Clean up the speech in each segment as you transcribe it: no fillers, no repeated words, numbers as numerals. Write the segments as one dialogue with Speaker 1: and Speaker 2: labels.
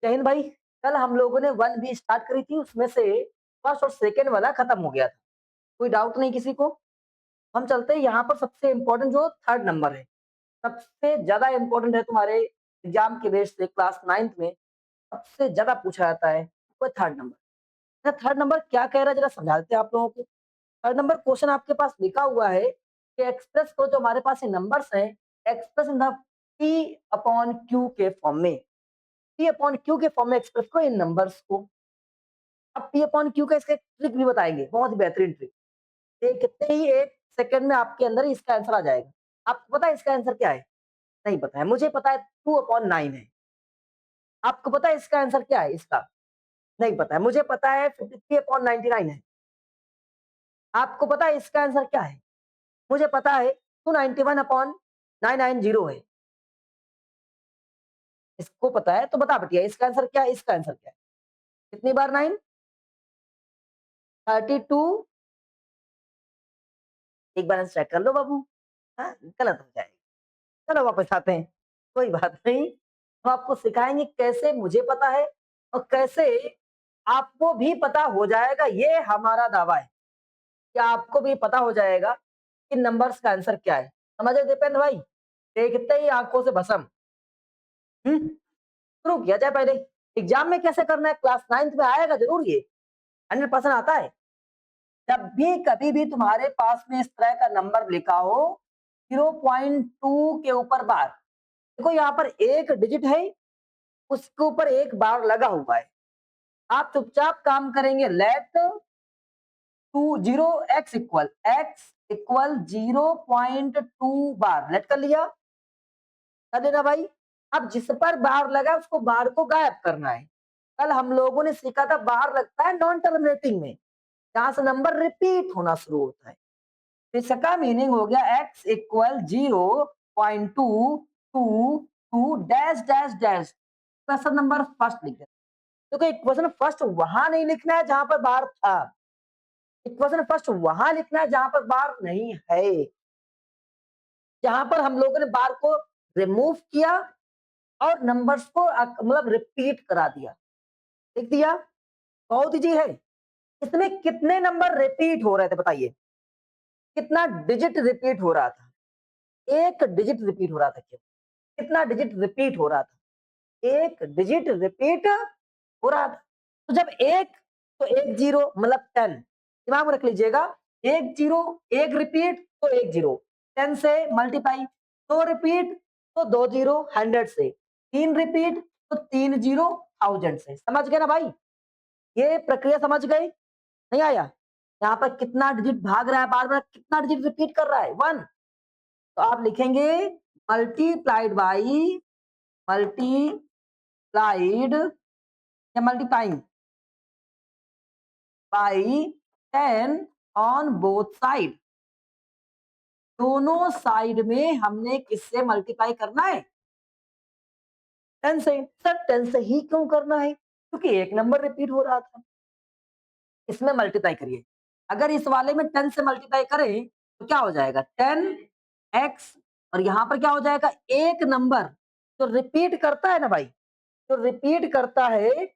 Speaker 1: जय हिंद भाई। कल हम लोगों ने 1 बी स्टार्ट करी थी, उसमें से फर्स्ट और सेकंड वाला खत्म हो गया था। कोई डाउट नहीं किसी को? हम चलते हैं यहाँ पर सबसे इम्पोर्टेंट जो थर्ड नंबर है, सबसे ज़्यादा इम्पोर्टेंट है तुम्हारे एग्ज़ाम के बेस पे क्लास 9th में सबसे ज़्यादा पूछा जाता है, वो थर्ड नंबर। अच्छा थर्ड नंबर क्या कह रहा है ज़रा समझा देते हैं आप लोगों को। थर्ड नंबर क्वेश्चन आपके पास लिखा हुआ है कि एक्सप्रेस को जो हमारे पास ये नंबर्स हैं, express in the P upon Q के फॉर्म में। पी अपॉन क्यू के फॉर्म में एक्सप्रेस को इन नंबर्स को। अब पी अपॉन क्यू का इसका एक ट्रिक भी बताएंगे, बहुत ही बेहतरीन ट्रिक। कितने ही एक सेकंड में आपके अंदर इसका आंसर आ जाएगा। आपको पता है इसका आंसर क्या है? नहीं पता है। मुझे पता है 2/9 है। आपको पता है इसका आंसर क्या है इसका? नहीं पता है। मुझे पता है 53/99 है। आपको पता है इसका आंसर क्या है? मुझे पता है 291/990 है। इसको पता है तो बता बटिया इसका आंसर क्या है? इसका आंसर क्या है? कितनी बार 9? 32। एक बार चेक कर लो बाबू। हाँ, गलत हो जाएगा। चलो वापस आते हैं, कोई बात नहीं। हम आपको सिखाएँगे कैसे मुझे पता है और कैसे आपको भी पता हो जाएगा, ये हमारा दावा है कि आपको भी पता हो जाएगा कि नंबर्स का आंसर क्या है। समझ रहे दीपेंद्र भाई? देखते ही आँखों से भस्म। शुरू किया जाए पहले। एग्ज़ाम में कैसे करना है क्लास 9th में आएगा ज़रूर ये, 100% आता है। जब भी कभी भी तुम्हारे पास में इस तरह का नंबर लिखा हो 0.2 के ऊपर बार, देखो यहाँ पर एक डिजिट है, उसके ऊपर एक बार लगा हुआ है। आप चुपचाप काम करेंगे, लेट 0 बार लेट कर लिया, कर देना भाई। अब जिस पर बार लगा उसको बार को गायब करना है। कल हम लोगों ने सीखा था बार लगता है नॉन टर्मिनेटिंग में, जहां से नंबर रिपीट होना शुरू होता है। तो इसका मीनिंग हो गया x equal 0.222 dash dash dash. Question number first लिख देते, क्योंकि क्वेश्चन फर्स्ट वहां नहीं लिखना है जहां पर बार था, इक्वेशन फर्स्ट वहां लिखना है जहां पर बार नहीं है। जहां पर हम लोगों ने बार को रिमूव किया और नंबर्स को मतलब रिपीट करा दिया, लिख दिया। बहुत इजी है। इसमें कितने नंबर रिपीट हो रहे थे बताइए? कितना डिजिट रिपीट हो रहा था? एक डिजिट रिपीट हो रहा था। क्यों? कितना डिजिट रिपीट हो रहा था? एक डिजिट रिपीट हो रहा था। तो जब एक, तो एक जीरो मतलब 10, दिमाग में रख लीजिएगा। एक जीरो, एक रिपीट तो एक जीरो, 10 से मल्टीप्लाई, दो रिपीट तो दो जीरो 100 से, तीन रिपीट तो तीन जीरो 1000 से। समझ गए ना भाई? ये प्रक्रिया समझ गए? नहीं आया? यहाँ पर कितना डिजिट भाग रहा है, बार बार कितना डिजिट रिपीट कर रहा है? 1। तो आप लिखेंगे मल्टीप्लाइड बाई, मल्टीप्लाइड या multiplying by 10 on both side. दोनों साइड में हमने किससे मल्टीप्लाई करना है? 10 से। सर 10 से ही क्यों करना है? क्योंकि एक नंबर रिपीट हो रहा था। इसमें मल्टीप्लाई करिए। अगर इस वाले में 10 से मल्टीप्लाई करें तो क्या हो जाएगा? 10x। और यहां पर क्या हो जाएगा? एक नंबर जो रिपीट करता है ना भाई, जो रिपीट करता है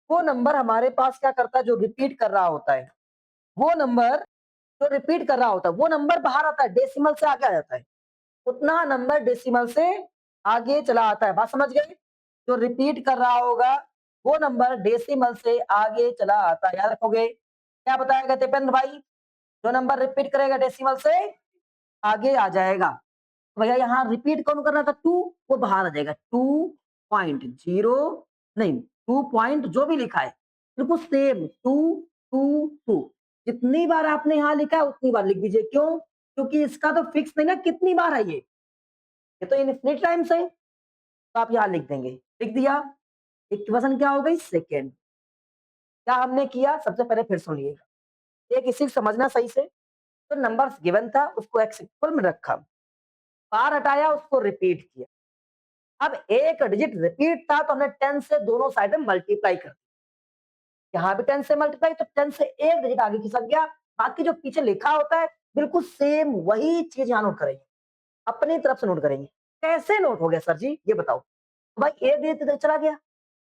Speaker 1: वो नंबर हमारे पास क्या करता है? जो रिपीट कर रहा होता है वो नंबर, जो रिपीट कर रहा होता है वो नंबर बाहर आता है, डेसिमल से आगे आ जाता है। उतना नंबर डेसिमल से आगे चला आता है। बात समझ गए? जो रिपीट कर रहा होगा वो नंबर डेसिमल से आगे चला आता है। याद रखोगे? क्या बताएगा दीपेंद्र भाई? जो नंबर रिपीट करेगा डेसिमल से आगे आ जाएगा। तो भैया यहाँ रिपीट कौन करना था? 2, वो बाहर आ जाएगा। 2.0 नहीं, 2 पॉइंट जो भी लिखा है बिल्कुल सेम 222। जितनी बार आपने यहाँ लिखा है उतनी बार लिख दीजिए। क्यों? क्योंकि इसका तो फिक्स नहीं ना कितनी बार है ये तो इनफिनिट टाइम्स है। तो आप यहाँ लिख देंगे। लिख दिया। इक्वेशन क्या हो गई? सेकेंड। क्या हमने किया? सबसे पहले फिर सुनिएगा, एक इसी समझना सही से। तो नंबर्स गिवन था, उसको एक्स इक्वल में रखा, बार हटाया, उसको रिपीट किया। अब एक डिजिट रिपीट था तो हमने 10 से दोनों साइड में मल्टीप्लाई कर दिया। यहाँ भी 10 से मल्टीप्लाई, तो 10 से एक डिजिट आगे खिसक गया। बाकी जो पीछे लिखा होता है बिल्कुल सेम वही चीज यहाँ नोट करेंगे, अपनी तरफ से नोट करेंगे। कैसे नोट हो गया सर जी ये बताओ? तो भाई एक डिजिट इधर चला गया,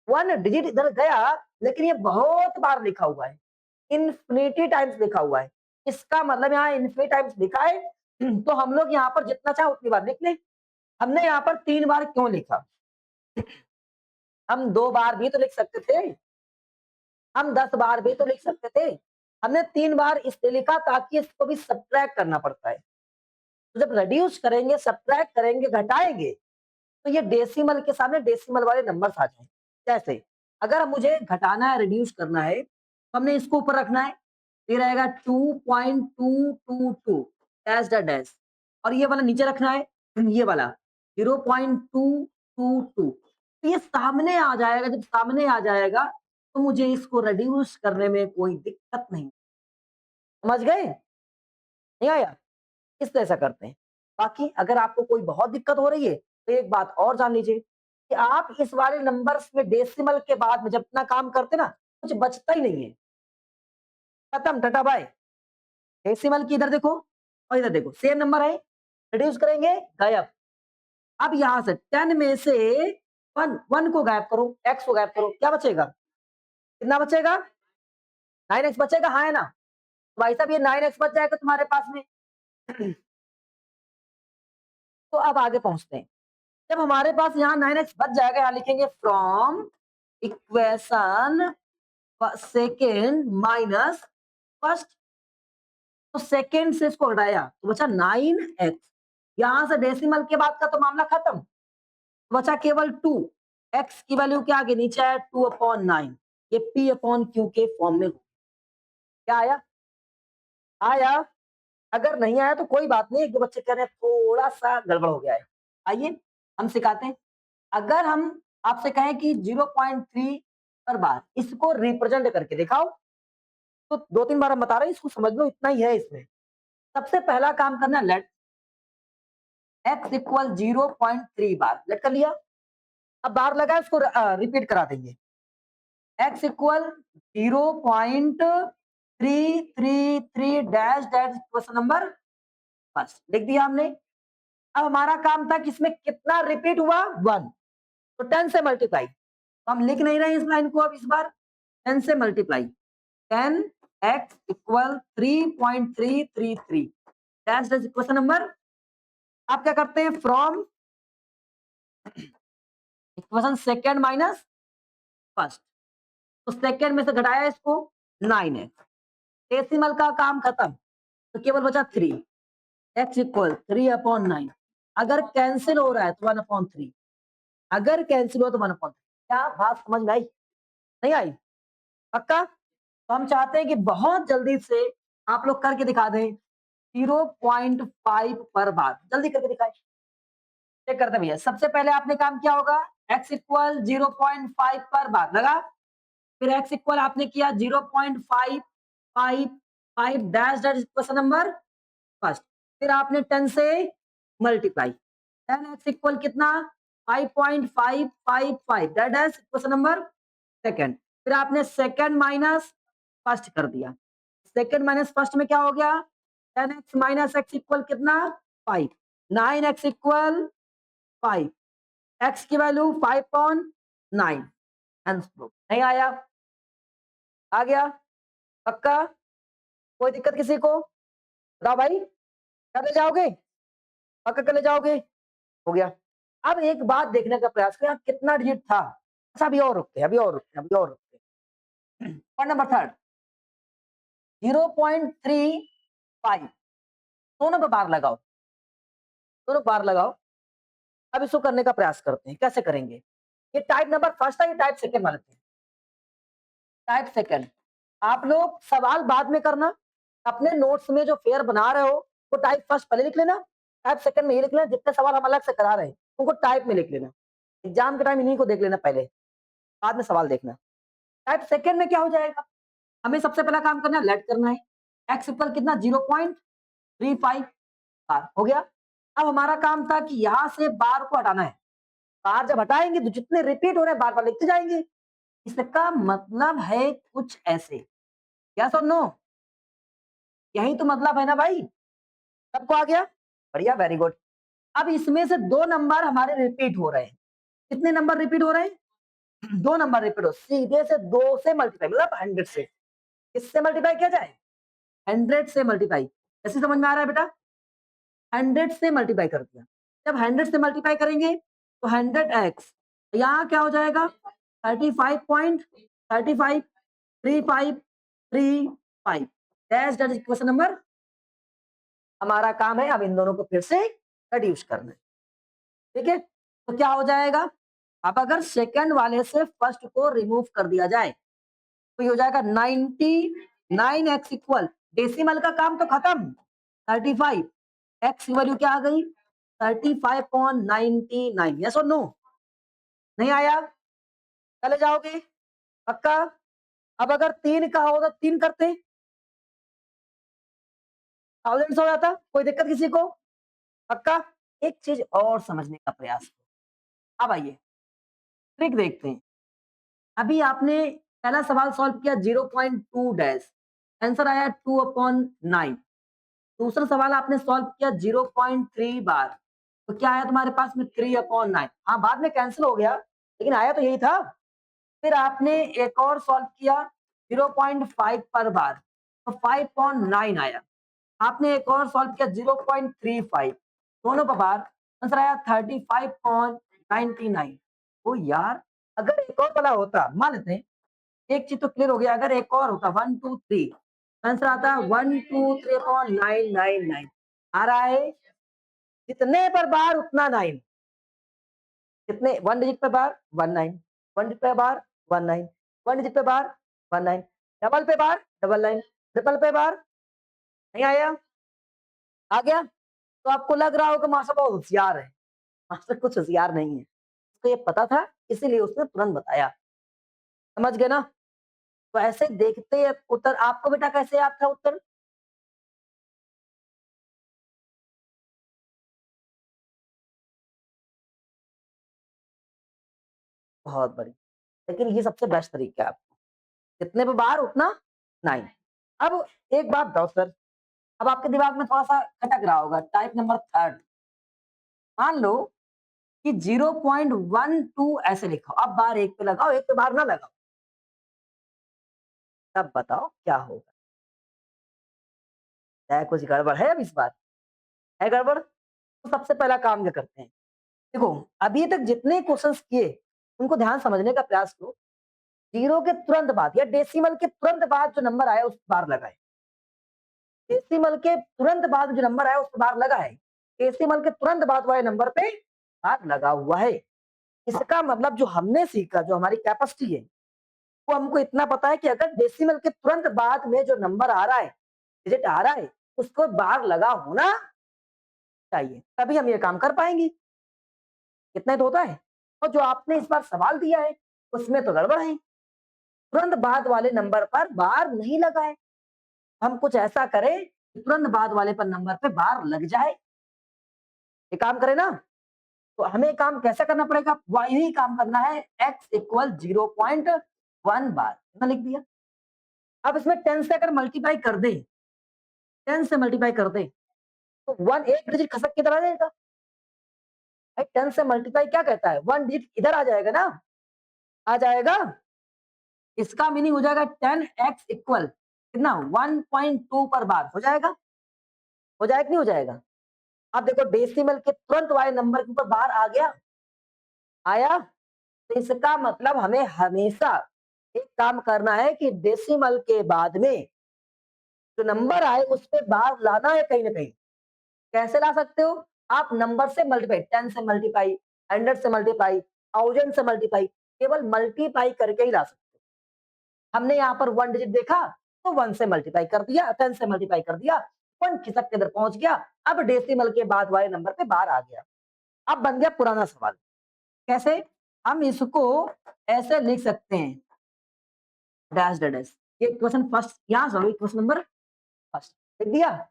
Speaker 1: 1 डिजिट इधर गया, लेकिन ये बहुत बार लिखा हुआ है, इन्फिनिटी टाइम्स लिखा हुआ है। इसका मतलब यहाँ इन्फिनिटी टाइम्स लिखा है, तो हम लोग यहाँ पर जितना चाहे उतनी बार लिख लें। हमने यहाँ पर 3 बार क्यों लिखा? हम 2 बार भी तो लिख सकते थे, हम 10 बार भी तो लिख सकते थे। हमने 3 बार इसलिए लिखा ताकि इसको भी सब्ट्रैक्ट करना पड़ता है। तो जब रिड्यूस करेंगे, सब्ट्रैक्ट करेंगे, घटाएँगे, तो ये डेसिमल के सामने डेसिमल वाले नंबर्स आ जाएंगे। जैसे अगर मुझे घटाना है, रिड्यूस करना है, तो हमने इसको ऊपर रखना है, ये रहेगा 2.222 डैश डैश डैश, और ये वाला नीचे रखना है, ये वाला 0.222। तो ये सामने आ जाएगा, जब सामने आ जाएगा तो मुझे इसको रिड्यूस करने में कोई दिक्कत नहीं। समझ गए? नहीं आया? इस तरह से करते हैं। बाकी अगर आपको कोई बहुत दिक्कत हो रही है, तो एक बात और जान लीजिए कि आप इस वाले नंबर्स में डेसिमल के बाद में जब इतना काम करते ना, कुछ बचता ही नहीं है। खत्म, टाटा बाय। डेसिमल की इधर देखो और इधर देखो, सेम नंबर है, रिड्यूस करेंगे, गायब। अब यहां से 10 में से 1 को गायब करो, x को गायब करो, क्या बचेगा? कितना बचेगा? 9x बचेगा, हाँ है ना? तो भाई साहब ये 9x बच जाएगा तुम्हारे पास में। तो अब आगे पहुंचते हैं। जब हमारे पास यहाँ 9x बच जाएगा, यहाँ लिखेंगे from equation second minus first. तो सेकेंड से इसको हटाया तो बचा 9x। यहां से डेसिमल के बाद का तो मामला खत्म, तो बचा केवल 2। x की वैल्यू क्या आगे नीचे है 2/9, ये p/q के फॉर्म में। क्या आया? आया? अगर नहीं आया तो कोई बात नहीं, एक दो बच्चे कह रहे हैं थोड़ा सा गड़बड़ हो गया है। आइए हम सिखाते हैं। अगर हम आपसे कहें कि 0.3 पर बार इसको रिप्रेजेंट करके दिखाओ, तो 2-3 बार हम बता रहे हैं, इसको समझ लो, इतना ही है इसमें। सबसे पहला काम करना, लेट x इक्वल 0.3 बार, लेट कर लिया। अब बार लगा, इसको रिपीट करा देंगे। x equal 0.333 dash dash question number first लिख दिया हमने। अब हमारा काम था कि इसमें कितना रिपीट हुआ, 1, तो 10 से मल्टीप्लाई। तो हम लिख नहीं रहे हैं इस लाइन को, अब इस बार 10 से multiply, 10x equal 3.333 dash dash question number. आप क्या करते हैं, from equation second minus first, तो सेकेंड में से घटाया इसको 9x, डेसिमल का काम खत्म, तो केवल बचा 3, x इक्वल 3/9। अगर कैंसिल हो रहा है तो 1/3, अगर कैंसिल हो तो 1/3। क्या बात समझ में आई? नहीं आई? पक्का? तो हम चाहते हैं कि बहुत जल्दी से आप लोग करके दिखा दें 0.5 पर बार, जल्दी करके दिखाएं। चेक करते हैं भैया। सबसे पहले आपने काम किया होगा, x इक्वल 0.5 पर बार लगा, फिर x इक्वल आपने किया 0.555 dash dash question number first, फिर आपने 10 से मल्टीप्लाई, 10x इक्वल कितना 5.555 dash dash question number second, फिर आपने सेकंड माइनस फर्स्ट कर दिया। सेकंड माइनस फर्स्ट में क्या हो गया, 10x माइनस x इक्वल कितना 5, 9x इक्वल 5, x की वैल्यू 5/9। Answer proof. नहीं आया? आ गया? पक्का? कोई दिक्कत किसी को? बताओ भाई, कर ले जाओगे? पक्का कर ले जाओगे? हो गया। अब एक बात देखने का प्रयास करें, कितना डिजिट था। अच्छा अभी और रुकते हैं, अभी और रुकते हैं, अभी और रुकते हैं। पॉइंट नंबर थर्ड, 0.35 दोनों पे बार लगाओ, दोनों बार लगाओ। अब इसको करने का प्रयास करते हैं, कैसे करेंगे? ये टाइप नंबर फर्स्ट था, ये टाइप सेकंड वाले थे। टाइप सेकंड, आप लोग सवाल बाद में करना, अपने नोट्स में जो फेयर बना रहे हो वो टाइप फर्स्ट पहले लिख लेना, टाइप सेकंड में ये लिख लेना। जितने सवाल हम अलग से करा रहे हैं उनको टाइप में लिख लेना। एग्जाम के टाइम इन्हीं को देख लेना पहले, बाद में सवाल देखना। टाइप सेकंड में क्या हो जाएगा, हमें सबसे पहला काम करना है, लेट करना है। एक्स इक्वल कितना 0.35 बार हो गया। अब हमारा काम था कि यहां से बार को हटाना है। बार जब हटाएंगे तो जितने रिपीट हो रहे हैं बार बार लिखते जाएंगे। इसका मतलब है कुछ ऐसे, क्या सुन नो, यही तो मतलब है ना भाई। सबको आ गया? बढ़िया, वेरी गुड। अब इसमें से 2 नंबर हमारे रिपीट हो रहे हैं। कितने नंबर रिपीट हो रहे हैं? दो नंबर रिपीट हो, सीधे से 2 से मल्टीप्लाई, मतलब 100 से। किससे मल्टीप्लाई किया जाए? 100 से मल्टीप्लाई। कैसे समझ में आ रहा है बेटा? 100 से मल्टीप्लाई कर दिया। जब 100 से मल्टीप्लाई करेंगे तो 100x, यहाँ क्या हो जाएगा? 35.35 3535 डैश डैश क्वेश्चन नंबर। हमारा काम है अब इन दोनों को फिर से रिड्यूस करना है। ठीक है, तो क्या हो जाएगा? अब अगर सेकंड वाले से फर्स्ट को रिमूव कर दिया जाए तो ये हो जाएगा 99x इक्वल, डेसिमल का काम तो खत्म, 35, x की वैल्यू क्या आ गई? 35.99। यस और नो? नहीं आया? चले जाओगे पक्का? अब अगर 3 का हो तो 3 करते, थाउजेंड्स हो जाता, कोई दिक्कत किसी को? पक्का? एक चीज और समझने का प्रयास करो। अब आइए ट्रिक देखते हैं। अभी आपने पहला सवाल सॉल्व किया 0.2 डैश, आंसर आया 2/9। दूसरा सवाल आपने सॉल्व किया 0.3 बार, तो क्या आया तुम्हारे पास में? 3/9। हाँ, बाद में कैंसिल हो गया लेकिन आया तो यही था। फिर आपने एक और सॉल्व किया 0.5 पर बार, तो 5.9 आया। आपने एक और सॉल्व किया 0.35, दोनों पर बार, आंसर आया 35.99। ओ यार, अगर एक और वाला होता, मान लेते हैं एक चीज तो क्लियर हो गया, अगर एक और होता 1 2 3, आंसर आता 123.999। आ रहा है जितने पर बार उतना 9, कितने? 1 डिजिट पे बार 19, 1 डिजिट पे बार 19, 1 डिजिट पे बार 19, डबल पे बार 99, ट्रिपल पे बार। नहीं आया? आ गया? तो आपको लग रहा होगा मास्टर बहुत होशियार है। मास्टर कुछ होशियार नहीं है, उसको ये पता था इसीलिए उसने तुरंत बताया। समझ गए ना? तो ऐसे देखते उत्तर आपको बेटा कैसे याद था उत्तर? बहुत बढ़िया, लेकिन ये सबसे बेस्ट तरीका है। जितने पे बार उतना 9। अब एक बात बताओ सर, अब आपके दिमाग में थोड़ा सा खटक रहा होगा, टाइप नंबर थर्ड। मान लो कि 0.12 ऐसे लिखो, अब बार एक पे लगाओ, एक पे बार ना लगाओ, तब बताओ क्या होगा? है कुछ गड़बड़ है अब इस बार? है गड़बड़? तो सबसे पहला काम क्या करते हैं? देखो, अभी तक जितने क्वेश्चंस किए उनको ध्यान समझने का प्रयास करो। जीरो के तुरंत बाद या डेसिमल के तुरंत बाद जो नंबर आया उस पर बार लगाए। डेसिमल के तुरंत बाद जो नंबर आया उस पर बार लगा है। डेसिमल के तुरंत बाद वाले नंबर पे बार लगा हुआ है। इसका मतलब जो हमने सीखा, जो हमारी कैपेसिटी है, वो हमको इतना पता है कि अगर डेसिमल के तुरंत बाद में जो नंबर आ रहा है, डिजिट आ रहा है, उसको बार लगा होना चाहिए, तभी हम ये काम कर पाएंगे। इतना ही तो होता है। और जो आपने इस बार सवाल दिया है उसमें तो गड़बड़ है, तुरंत बाद वाले नंबर पर बार नहीं लगाए। हम कुछ ऐसा करें कि तुरंत बाद वाले पर नंबर पे बार लग जाए। ये काम करें ना, तो हमें काम कैसे करना पड़ेगा? वही काम करना है, x इक्वल 0.1 बार, इतना लिख दिया। अब इसमें 10 से अगर मल्टीप्लाई कर दे, 10 से मल्टीप्लाई कर दे तो 1 एक डिजिट खसक के इधर आ जाएगा। भाई 10 से मल्टीप्लाई क्या कहता है? 1 डिजिट इधर आ जाएगा ना, आ जाएगा। इसका मीनिंग हो जाएगा 10x इक्वल कितना? 1.2 पर बार। हो जाएगा? हो जाएगा कि नहीं हो जाएगा? अब देखो डेसिमल के तुरंत वाले नंबर के ऊपर बार आ गया, आया, तो इसका मतलब हमें हमेशा एक काम करना है कि डेसिमल के बाद में जो नंबर आए उस पे बार लाना है कहीं ना कहीं। कैसे ला सकते हो? आप नंबर से मल्टीप्लाई, 10 से मल्टीप्लाई, 100 से मल्टीप्लाई, 1000 से मल्टीप्लाई, केवल मल्टीप्लाई करके ही ला सकते हो। हमने यहाँ पर 1 डिजिट देखा तो 1 से मल्टीप्लाई कर दिया, 10 से मल्टीप्लाई कर दिया, 1 खिसक के इधर पहुंच गया। अब डेसिमल के बाद वाले नंबर पे बार आ गया। अब बन गया पुराना सवाल। कैसे? हम इसको ऐसे लिख सकते हैं, डैश डैश। ये क्वेश्चन फर्स्ट, यहाँ सॉल्व क्वेश्चन नंबर फर्स्ट लिख दिया।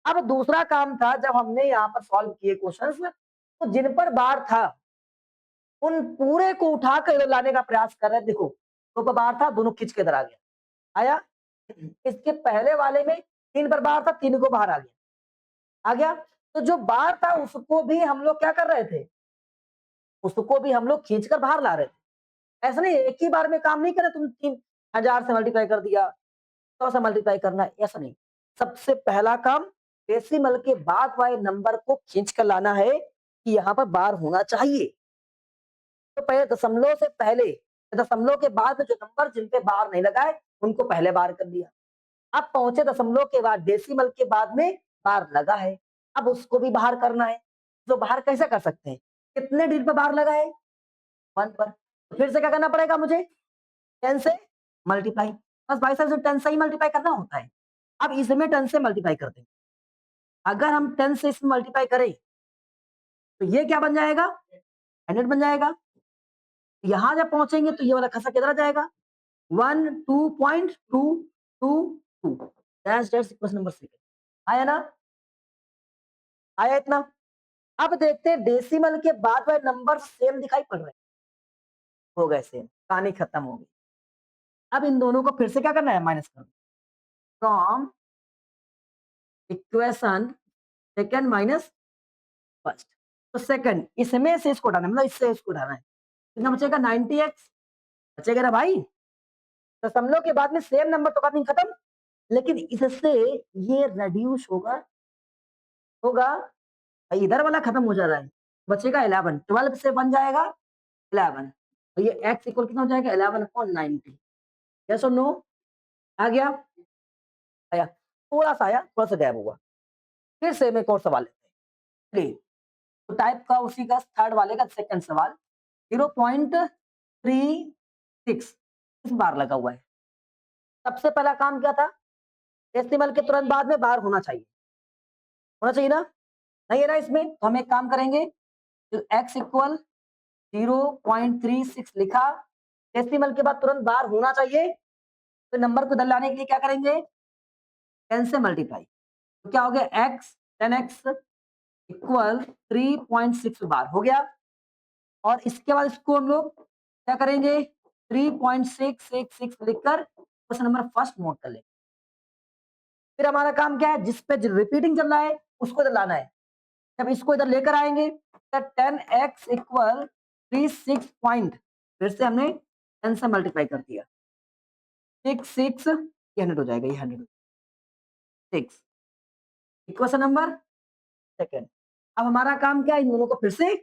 Speaker 1: अब दूसरा काम था, जब हमने यहाँ पर सॉल्व किए क्वेश्चंस, तो जिन पर बार था उन पूरे को उठा कर इधर लाने का प्रयास कर रहे थे। देखो, दो पर बार था, दोनों खींच के इधर आ गया, आया। इसके पहले वाले में 3 पर बार था, 3 को बाहर आ गया। तो जो बार था उसको भी हम लोग क्या कर रहे थे? उसको भी हम लोग खींच कर बाहर ला रहे थे। ऐसा नहीं एक ही बार में काम नहीं करा, तुम 3000 से मल्टीप्लाई कर दिया, 100 से मल्टीप्लाई करना है, ऐसा नहीं। सबसे पहला काम डेसिमल के बाद वाले नंबर को खींच कर लाना है कि यहाँ पर बार होना चाहिए। तो पहले दशमलव से पहले, दशमलव के बाद में जो नंबर जिन पे बार नहीं लगा है, उनको पहले बार कर दिया। अब पहुंचे दशमलव के बाद, डेसिमल के बाद में बार लगा है, अब उसको भी बाहर करना है। तो बाहर कैसे कर सकते हैं? कितने डिजिट पे बार लगा है? 1 पर। तो फिर से क्या करना पड़ेगा मुझे? 10 से मल्टीप्लाई। बस भाई साहब, 10 से ही मल्टीप्लाई करना होता है। अब इसमें 10 से मल्टीप्लाई करते हैं। अगर हम 10 से इसमें मल्टीप्लाई करें, तो ये क्या बन जाएगा? 100 बन जाएगा। यहां जब पहुंचेंगे तो ये वाला खसा किधर आ जाएगा? 1 2.222 दैट्स इक्वेशन नंबर 6। आया ना? आया इतना? अब देखते हैं डेसिमल के बाद वाले नंबर सेम दिखाई पड़ रहे हैं। हो गए सेम, कहानी खत्म हो गई। अब इन दोनों को फिर से क्या करना है? माइनस करना। From equation second minus first. तो सेकंड इसमें से इसको हटाना है, मतलब इससे इसको हटाना है। कितना बचेगा? 90x बचेगा ना भाई। दशमलव के बाद में सेम नंबर तो कभी खत्म, लेकिन इससे ये रेड्यूस होगा, होगा। भाई इधर वाला खत्म हो जा रहा है, बचेगा 11। 12 से बन जाएगा 11। तो ये x इक्वल कितना हो जाएगा? 11/90। यस और नो? आ गया? आया? थोड़ा सा आया, थोड़ा सा गैप हुआ। फिर से मैं एक और सवाल लेते हैं। प्लीज, तो टाइप का उसी का थर्ड वाले का सेकंड सवाल। 0.36 इस बार लगा हुआ है। सबसे पहला काम क्या था? डेसिमल के तुरंत बाद में बार होना चाहिए, होना चाहिए ना? नहीं है ना इसमें, तो हम एक काम करेंगे, तो x इक्वल 0.36 लिखा, डेसिमल के बाद तुरंत बार होना चाहिए, तो नंबर को इधर लाने के लिए क्या करेंगे? 10 से मल्टीप्लाई। तो क्या हो गया? x 10x इक्वल 3.6 बार हो गया। और इसके बाद इसको हम लोग क्या करेंगे? 3.666 लिखकर क्वेश्चन नंबर फर्स्ट नोट कर लेंगे। फिर हमारा काम क्या है? जिस पे रिपीटिंग चल रहा है उसको इधर लाना है। जब इसको इधर लेकर आएंगे तो 10x इक्वल 36 पॉइंट, फिर से हमने 10 से मल्टीप्लाई कर दिया, 6 ये 100 हो जाएगा, ये 106 इक्वेशन नंबर सेकंड। अब हमारा काम क्या है? इन दोनों को फिर से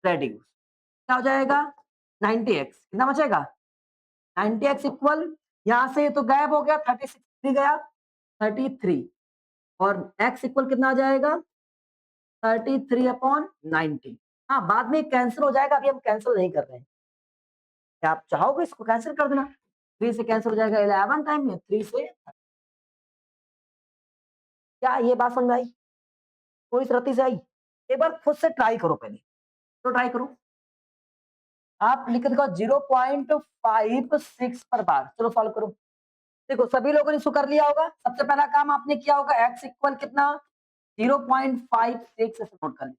Speaker 1: रेड्यूस, क्या हो जाएगा? 90x कितना बचेगा? 90x इक्वल, यहां से तो गायब हो गया, 36 भी गया, 33। और x इक्वल कितना आ जाएगा? 33/90। हाँ, बाद में कैंसिल हो जाएगा, अभी हम कैंसिल नहीं कर रहे हैं। क्या आप चाहोगे इसको कैंसिल कर देना? 3 से कैंसिल हो जाएगा 11 टाइम में, 3 से। क्या ये बात समझ में आई? थोड़ी सी रत्ती से आई? एक बार खुद से ट्राई करो पहले, तो ट्राई करो। आप लिख देखो 0.56 पर बार। चलो सॉल्व करो। देखो सभी लोगों ने इसको कर लिया होगा। सबसे पहला काम आपने किया होगा, x इक्वल कितना? 0.56 ऐसे नोट कर लिया।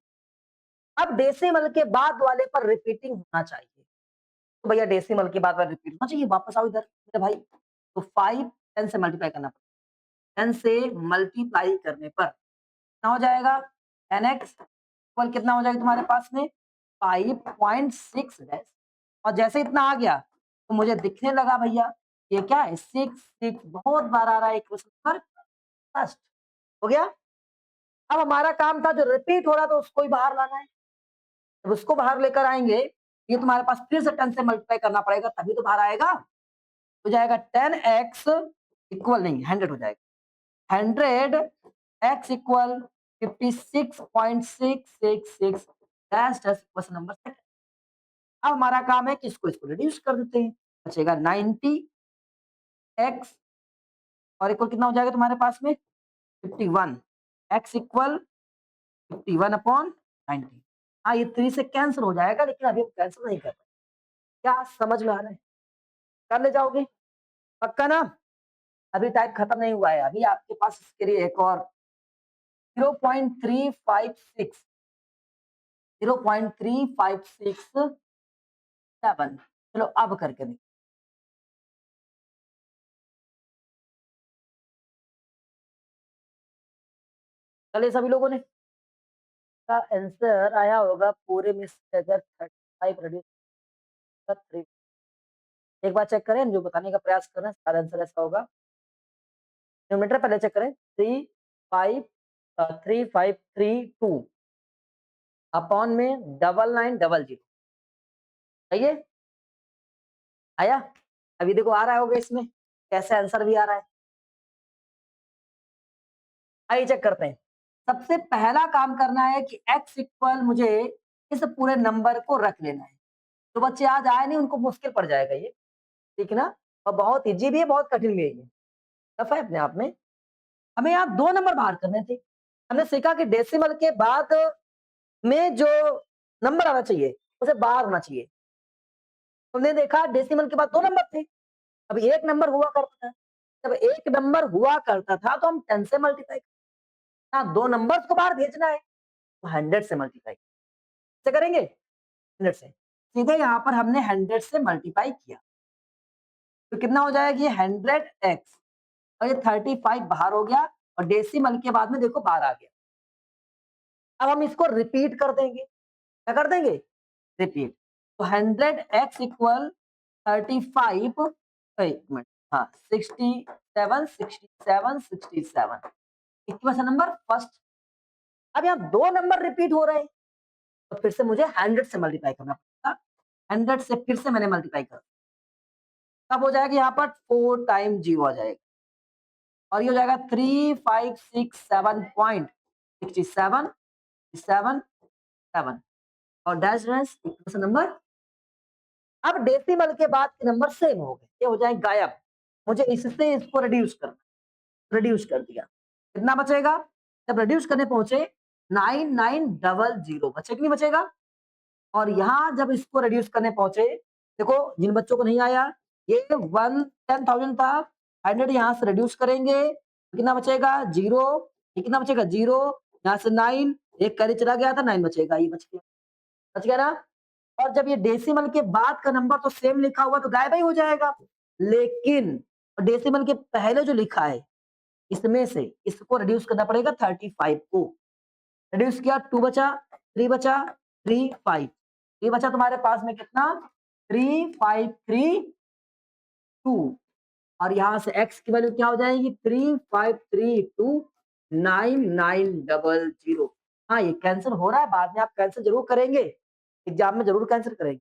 Speaker 1: अब डेसिमल के बाद वाले पर रिपीटिंग होना चाहिए, तो भैया डेसिमल के बाद वाला रिपीट होना चाहिए। वापस आओ इधर मेरे भाई। तो 5 10 से मल्टीप्लाई करना पड़ेगा। 10 से मल्टीप्लाई करने पर कितना हो जाएगा? 10x इक्वल कितना हो जाएगा तुम्हारे पास में? 5.6 डैश। और जैसे इतना आ गया तो मुझे दिखने लगा भैया ये क्या है? 6 बहुत बार आ रहा है क्वेश्चन पर फर्स्ट। हो गया? अब हमारा काम था जो रिपीट हो रहा था उसको ही बाहर लाना है। जब उसको बाहर लेकर आएंगे, ये तुम्हारे पास फिर से 10 से मल्टीप्लाई करना पड़ेगा, तभी तो बाहर आएगा। हो जाएगा 10x इक्वल, नहीं 100 हो जाएगा, 100x equal 56.666 dash dash question number second. अब हमारा काम है कि इसको इसको रिड्यूस कर देते हैं, बचेगा 90x और इक्वल कितना हो जाएगा तुम्हारे पास में? 51। x equal 51/90। हाँ, ये 3 से कैंसिल हो जाएगा, लेकिन अभी हम कैंसिल नहीं कर रहे। क्या समझ में आ रहा है? कर ले जाओगे? पक्का ना? अभी टाइप खत्म नहीं हुआ है, अभी आपके पास इसके लिए एक और 0.356 0.3567। चलो अब करके देखो। चलिए सभी लोगों ने का आंसर आया होगा पूरे में से, अगर 35 रेड्यूस 3 एक बार चेक करें, जो बताने का प्रयास कर रहे हैं सारा आंसर ऐसा होगा। न्यूमरेटर पहले चेक करें, 3532 अपॉन में 9900, सही है? आया? अभी देखो आ रहा होगा इसमें, कैसे आंसर भी आ रहा है। आइए चेक करते हैं। सबसे पहला काम करना है कि x इक्वल मुझे इस पूरे नंबर को रख लेना है। जो बच्चे आज आए नहीं उनको मुश्किल पड़ जाएगा ये, ठीक है ना? और बहुत ईजी भी है, बहुत कठिन भी है ये, टफ है अपने आप में। हमें यहाँ 2 नंबर बाहर करने थे। हमने सीखा कि डेसिमल के बाद में जो नंबर आना चाहिए, उसे बाहर होना चाहिए। हमने देखा डेसिमल के बाद 2 नंबर थे। अब 1 नंबर हुआ करता था। जब 1 नंबर हुआ करता था तो हम 10 से मल्टीप्लाई, हाँ, 2 नंबर्स को बाहर भेजना है, तो 100 से मल्टीप्लाई कैसे करेंगे? 100 से। सीधे यहाँ पर हमने 100 से मल्टीप्लाई किया। तो कितना हो जाएगा ये 100x, और ये 35 बाहर हो गया, और डेसिमल के बाद में देखो बाहर आ गया। अब हम इसको रिपीट कर देंगे। क्या कर देंगे? रिपीट। तो 100x इक्वल 35, एक मिनट, हाँ, 67 67 67, कितने सा नंबर? फर्स्ट। अब यहाँ 2 नंबर रिपीट हो रहे हैं, तो फिर से मुझे 100 से मल्टीप्लाई करना पड़ेगा। 100 से फिर से मैंने मल्टीप्लाई कर, तब हो जाएगा यहाँ पर 4 टाइम 0 आ जाएगा, और ये हो जाएगा 3567.67 7 7, और डैश डैश नंबर। अब डेसिमल के बाद के नंबर सेम हो गए, ये हो जाए गायब। मुझे इससे इसको रिड्यूस करना, रिड्यूस कर दिया, कितना बचेगा? जब रिड्यूस करने पहुंचे 9900 बचे कि नहीं बचेगा? और यहाँ जब इसको रिड्यूस करने पहुंचे, देखो जिन बच्चों को नहीं आया, ये 10,000 था, 100 यहाँ से रिड्यूस करेंगे, कितना बचेगा? 0। ये कितना बचेगा? 0। यहाँ से 9, एक कैरी चला गया था, 9 बचेगा, ये बच गया, बच गया ना? और जब ये डेसिमल के बाद का नंबर तो सेम लिखा हुआ तो गायब ही हो जाएगा, लेकिन डेसिमल के पहले जो लिखा है इसमें से इसको रिड्यूस करना पड़ेगा 35 को। रिड्यूस किया, 2 बचा, 3 बचा, 3 5, ये बचा तुम्हारे पास में कितना? 3532, और यहां से x की वैल्यू क्या हो जाएगी? 3532,9900। हाँ, ये कैंसिल हो रहा है, बाद में आप कैंसिल जरूर करेंगे, एग्जाम में जरूर कैंसिल करेंगे।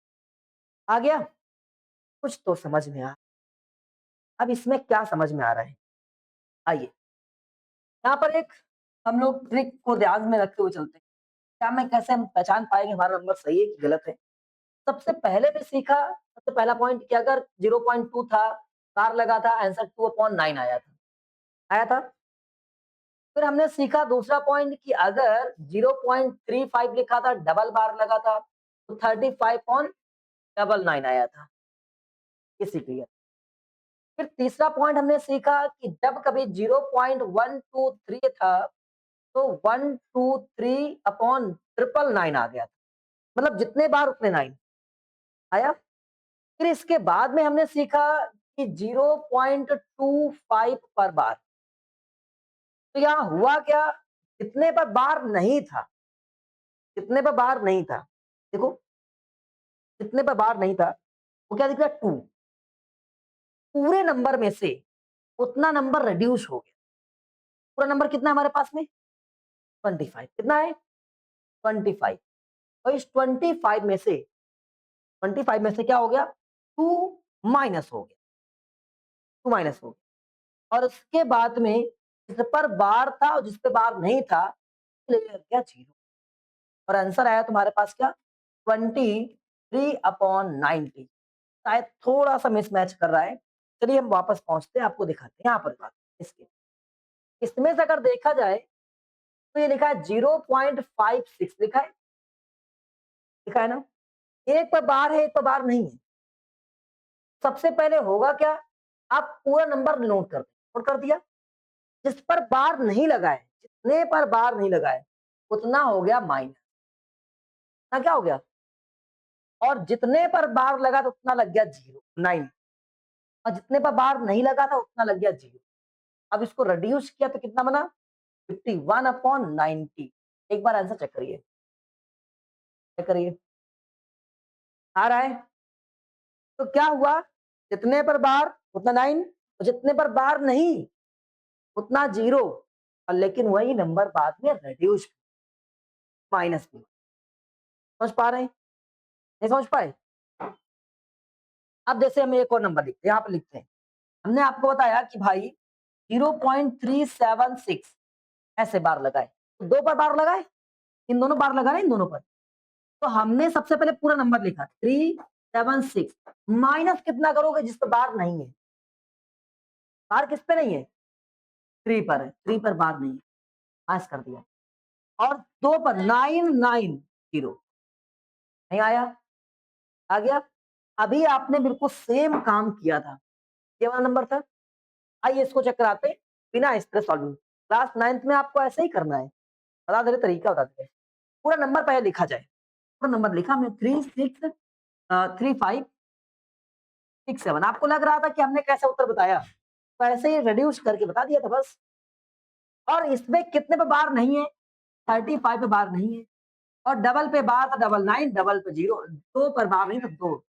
Speaker 1: आ गया? कुछ तो समझ में आ, अब इसमें क्या समझ में आ रहा है? आइए, यहाँ पर एक हम लोग ट्रिक को ध्यान में रखते हुए चलते हैं। क्या मैं कैसे हम पहचान पाएंगे हमारा नंबर सही है कि गलत है? सबसे पहले भी सीखा, सबसे पहला पॉइंट कि अगर 0.2 था, बार लगा था, आंसर 2/9 आया था, आया था। फिर हमने सीखा दूसरा पॉइंट कि अगर 0.35 लिखा था, डबल बार लगा था, तो 35/9 आया था, ये सीख लिया। फिर तीसरा पॉइंट हमने सीखा कि जब कभी 0.123 था, तो 123/999 आ गया था, मतलब जितने बार उतने 9 आया। फिर इसके बाद में हमने सीखा कि 0.25 पर बार, तो यहाँ हुआ क्या? कितने पर बार नहीं था, कितने पर बार नहीं था, देखो कितने पर बार नहीं था, वो क्या दिख रहा है? 2। पूरे नंबर में से उतना नंबर रिड्यूस हो गया। पूरा नंबर कितना है हमारे पास में? 25। कितना है? 25। और इस 25 में से क्या हो गया? 2 माइनस हो गया, 2 माइनस हो गया, और उसके बाद में जिस पर बार था और जिस पे बार नहीं था, ले गया 0, और आंसर आया तुम्हारे पास क्या? 23/90। शायद थोड़ा सा मिसमैच कर रहा है। चलिए हम वापस पहुंचते हैं, आपको दिखाते हैं यहाँ पर बात। इसके इसमें से अगर देखा जाए तो ये लिखा है 0.56 लिखा है, लिखा है ना? एक पर बार है, एक पर बार नहीं है। सबसे पहले होगा क्या? आप पूरा नंबर नोट कर दिया, जिस पर बार नहीं लगा है, जितने पर बार नहीं लगा है, उतना हो गया माइनस, ना क्या हो गया? और जितने पर बार लगा तो उतना लग गया 0, 9, और जितने पर बार नहीं लगा था उतना लग गया 0। अब इसको रिड्यूस किया तो कितना बना? 51/90। एक बार आंसर चेक करिए, चेक करिए, आ रहा है? तो क्या हुआ? जितने पर बार उतना 9, और जितने पर बार नहीं उतना 0, और लेकिन वही नंबर बाद में रेड्यूस माइनस भी। समझ पा रहे हैं? नहीं समझ पाए? अब जैसे हम एक और नंबर लिखते हैं, यहाँ पे लिखते हैं, हमने आपको बताया कि भाई 0.376 ऐसे बार लगाए, तो 2 पर बार लगाए, इन दोनों बार लगा रहे इन दोनों पर। तो हमने सबसे पहले पूरा नंबर लिखा 376 माइनस कितना करोगे जिस पर बार नहीं है? बार किस पे नहीं है? 3 पर है, 3 पर बार नहीं है, माइनस कर दिया। और 2 पर 990 नहीं आया, आ गया। अभी आपने बिल्कुल सेम काम किया था, ये वाला नंबर था। आइए इसको चेक कराते हैं, बिना इस तरह सॉल्व। क्लास 9th में आपको ऐसे ही करना है, बता दे रहे तरीका बता दे रहे। पूरा नंबर पहले लिखा जाए, पूरा नंबर लिखा हमने 3637। आपको लग रहा था कि हमने कैसे उत्तर बताया, तो ऐसे ही रिड्यूस करके बता दिया था बस। और इसमें कितने पे बार नहीं है? 35 पे बार नहीं है, और डबल पे बार था 99, डबल पे 0, 2 पर बार नहीं था 2।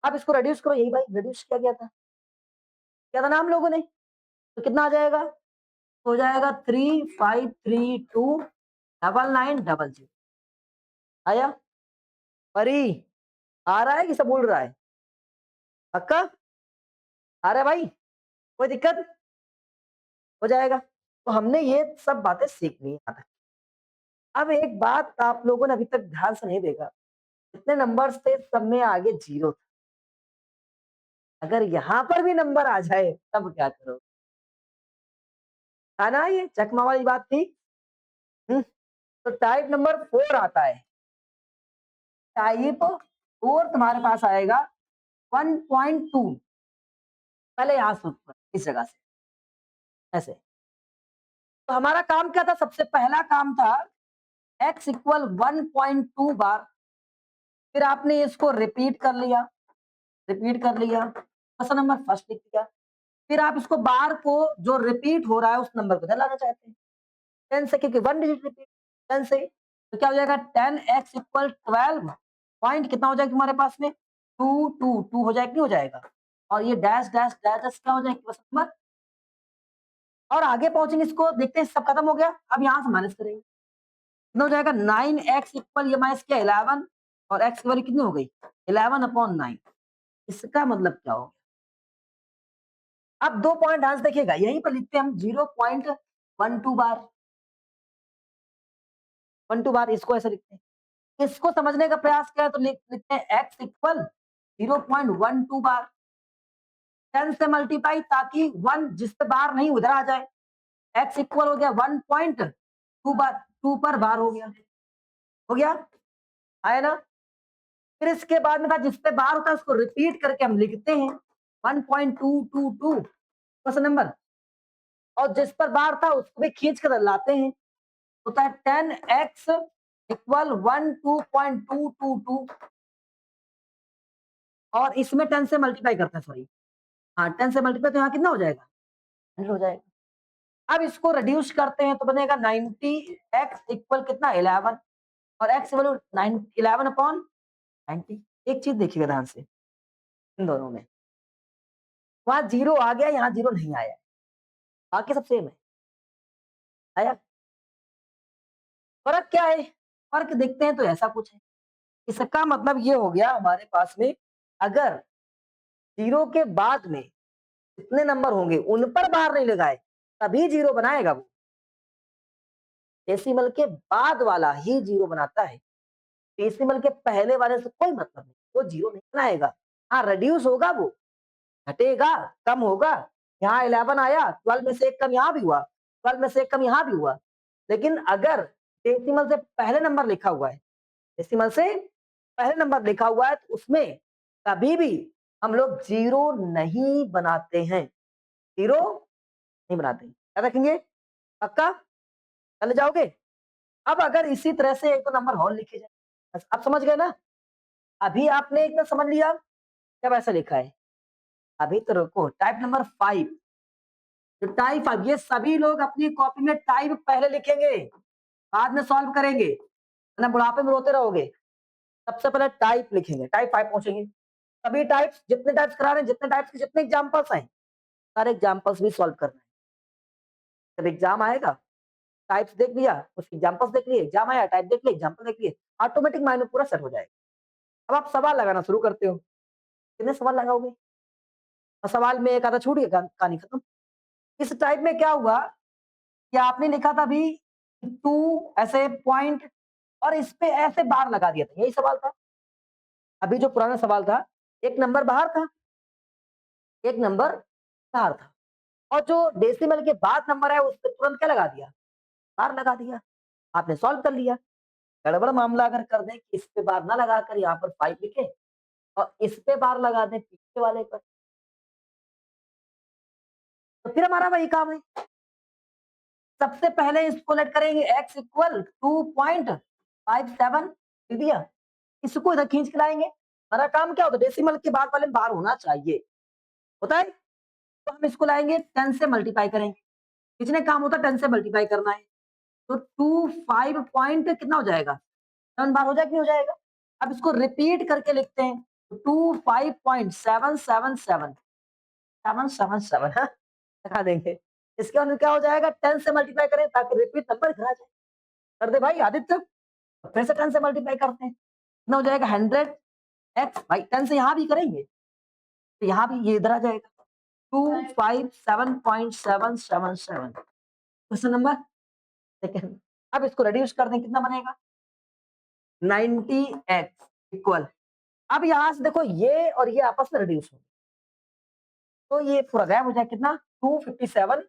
Speaker 1: अब इसको रिड्यूस करो, यही भाई रिड्यूस किया गया था, क्या था नाम लोगों ने, तो कितना आ जाएगा? हो जाएगा 35329900। आया? परी आ रहा है कि सब उड़ रहा है? पक्का आ रहा है भाई? कोई दिक्कत? हो जाएगा। तो हमने ये सब बातें सीखनी है। अब एक बात आप लोगों ने अभी तक ध्यान से नहीं देखा, जितने नंबर्स थे सब में आगे 0 था। अगर यहाँ पर भी नंबर आ जाए तब क्या करोगे? है ना, ये चकमा वाली बात थी। तो टाइप नंबर 4 आता है। टाइप 4 तुम्हारे पास आएगा 1.2। पहले यहाँ से ऊपर इस जगह से ऐसे। तो हमारा काम क्या था? सबसे पहला काम था x इक्वल 1.2 बार, फिर आपने इसको रिपीट कर लिया, रिपीट कर लिया, क्वेश्चन नंबर फर्स्ट लिख दिया। फिर आप इसको बार को जो रिपीट हो रहा है उस नंबर को लाना चाहते हैं 10 से, क्योंकि 1 डिजिट रिपीट 10 से, तो क्या हो जाएगा 10x इक्वल 12 पॉइंट कितना हो जाएगा तुम्हारे पास में 2 हो जाएगा, नहीं हो जाएगा, और ये डैश डैश डैश डैश क्या हो जाएगा क्वेश्चन नंबर। और आगे पहुंचेंगे, इसको देखते हैं, सब खत्म हो गया। अब यहाँ से माइनस करेंगे, कितना हो जाएगा 9x इक्वल, ये माइनस किया 11, और x की वैल्यू कितनी हो गई 11/9। इसका मतलब क्या हो गया? अब 2 पॉइंट आंसर देखिएगा, यहीं पर लिखते हैं हम 0.12 बार, 12 बार, इसको ऐसे लिखते हैं। इसको समझने का प्रयास किया तो लिखते हैं x इक्वल 0.12 बार, 10 से मल्टीप्लाई, ताकि 1 जिस पे बार नहीं उधर आ जाए। x इक्वल हो गया 1.2 बार, 2 पर बार हो गया, हो गया, आया ना। फिर इसके बाद में था जिस पे बार होता है उसको रिपीट करके हम लिखते हैं 1.222 क्वेश्चन नंबर, और जिस पर बार था उसको भी खींच कर लाते हैं, होता है 10x इक्वल 12.222, और इसमें 10 से मल्टीप्लाई करते हैं, सॉरी हाँ 10 से मल्टीप्लाई, तो यहाँ कितना हो जाएगा 100 हो जाएगा। अब इसको रिड्यूस करते हैं तो बनेगा 90x इक्वल कितना 11, और x वैल्यू 11/90। एक चीज देखिएगा ध्यान से, इन दोनों में वहां 0 आ गया, यहाँ 0 नहीं आया, बाकी सब सेम है। आया? फर्क क्या है? फर्क देखते हैं तो ऐसा कुछ है। इसका मतलब ये हो गया हमारे पास में, अगर 0 के बाद में जितने नंबर होंगे उन पर बार नहीं लगाए तभी 0 बनाएगा वो, डेसिमल के बाद वाला ही 0 बनाता है, डेसिमल के पहले वाले से कोई मतलब नहीं, वो 0 नहीं बनाएगा। हाँ रिड्यूस होगा, वो घटेगा, कम होगा। यहाँ 11 आया, 12 में से एक कम यहाँ भी हुआ, 12 में से एक कम यहाँ भी हुआ, लेकिन अगर डेसिमल से पहले नंबर लिखा हुआ है, डेसिमल से पहले नंबर लिखा हुआ है, तो उसमें कभी भी हम लोग 0 नहीं बनाते हैं, 0 नहीं बनाते हैं। याद रखेंगे, पक्का? चले जाओगे? अब अगर इसी तरह से एक तो नंबर और लिखे जाए, बस आप समझ गए ना। अभी आपने एक तो समझ लिया जब ऐसा लिखा है। अभी तो रुको, टाइप नंबर 5, तो टाइप 5 ये सभी लोग अपनी कॉपी में टाइप पहले लिखेंगे, बाद में सॉल्व करेंगे, वरना बुढ़ापे में रोते रहोगे। सबसे पहले टाइप लिखेंगे, टाइप 5 पहुंचेंगे, सभी टाइप्स, जितने टाइप्स करा रहे हैं, जितने टाइप्स के जितने एग्जांपल्स हैं, सारे एग्जांपल्स भी सॉल्व करना है। जब एग्जाम आएगा, टाइप्स देख लिया, उसके एग्जांपल्स देख लिए, एग्जाम आया, टाइप देख लिए, एग्जांपल देख लिए, ऑटोमेटिक माइंड में पूरा सेट हो जाएगा। अब आप सवाल लगाना शुरू करते हो, कितने सवाल लगाओगे? और सवाल में एक आधा छूट गया, कहानी खत्म। इस टाइप में क्या हुआ कि आपने लिखा था अभी 2 ऐसे पॉइंट और इस पे ऐसे बार लगा दिया था, यही सवाल था। अभी जो पुराना सवाल था, एक नंबर बाहर था, एक नंबर बाहर था, और जो डेसिमल के बाद नंबर है उस पे तुरंत क्या लगा दिया? बार लगा दिया। आपने सॉल्व कर लिया। गड़बड़ मामला अगर कर दें कि इस पे बार ना लगाकर यहाँ पर 5 लिखें और इस पे बार लगा दें पीछे वाले पर, तो फिर हमारा वही काम है। सबसे पहले इसको लेट करेंगे x इक्वल 2.57, लिख दिया। इसको इधर खींच के लाएंगे। हमारा काम क्या होता है? डेसिमल के बाद वाले में बार होना चाहिए, होता है? तो हम इसको लाएंगे 10 से मल्टीप्लाई करेंगे। कितने काम होता है? 10 से मल्टीप्लाई करना है। तो 25 पॉइंट कितना हो जाएगा? 7 बार हो जाएगा, नहीं हो जाएगा? अब इसको रिपीट करके लिखते हैं। 25.777 777 हाँ, लगा देंगे। इसके अंदर क्या हो जाएगा? 10 से मल्टीप्लाई करें ताकि रिपीट नंबर घर आ जाए। कर दे भाई आदित्य, फिर से 10 से मल्टीप्लाई करते हैं। कितना हो जाएगा? 100x। भाई 10 से यहाँ भी करेंगे तो यहाँ भी ये इधर आ जाएगा। 257.777। Question number second. अब इसको रिड्यूस कर दें, कितना बनेगा? 90x इक्वल, अब यहां से देखो ये और ये आपस में रिड्यूस हो, तो ये पूरा गायब हो जाए। कितना? 257।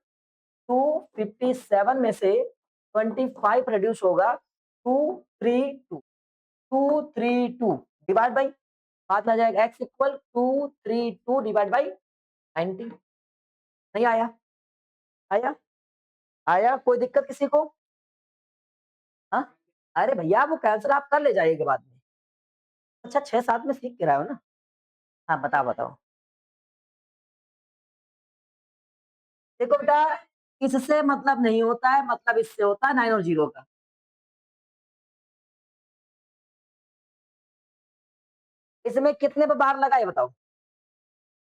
Speaker 1: 257 में से 25 रिड्यूस होगा 232। 232 डिवाइड बाई, बाद में आ जाएगा x इक्वल 232 डिवाइड बाई 90। नहीं आया? आया? आया? कोई दिक्कत किसी को? हाँ, अरे भैया वो कैंसिल आप कर ले जाइएगा बाद में। अच्छा 6-7 में सीख के रहे हो ना? हाँ बताओ बताओ। देखो बेटा, इससे मतलब नहीं होता है, मतलब इससे होता है 9 और 0 का। इसमें कितने पे बार लगा ये बताओ?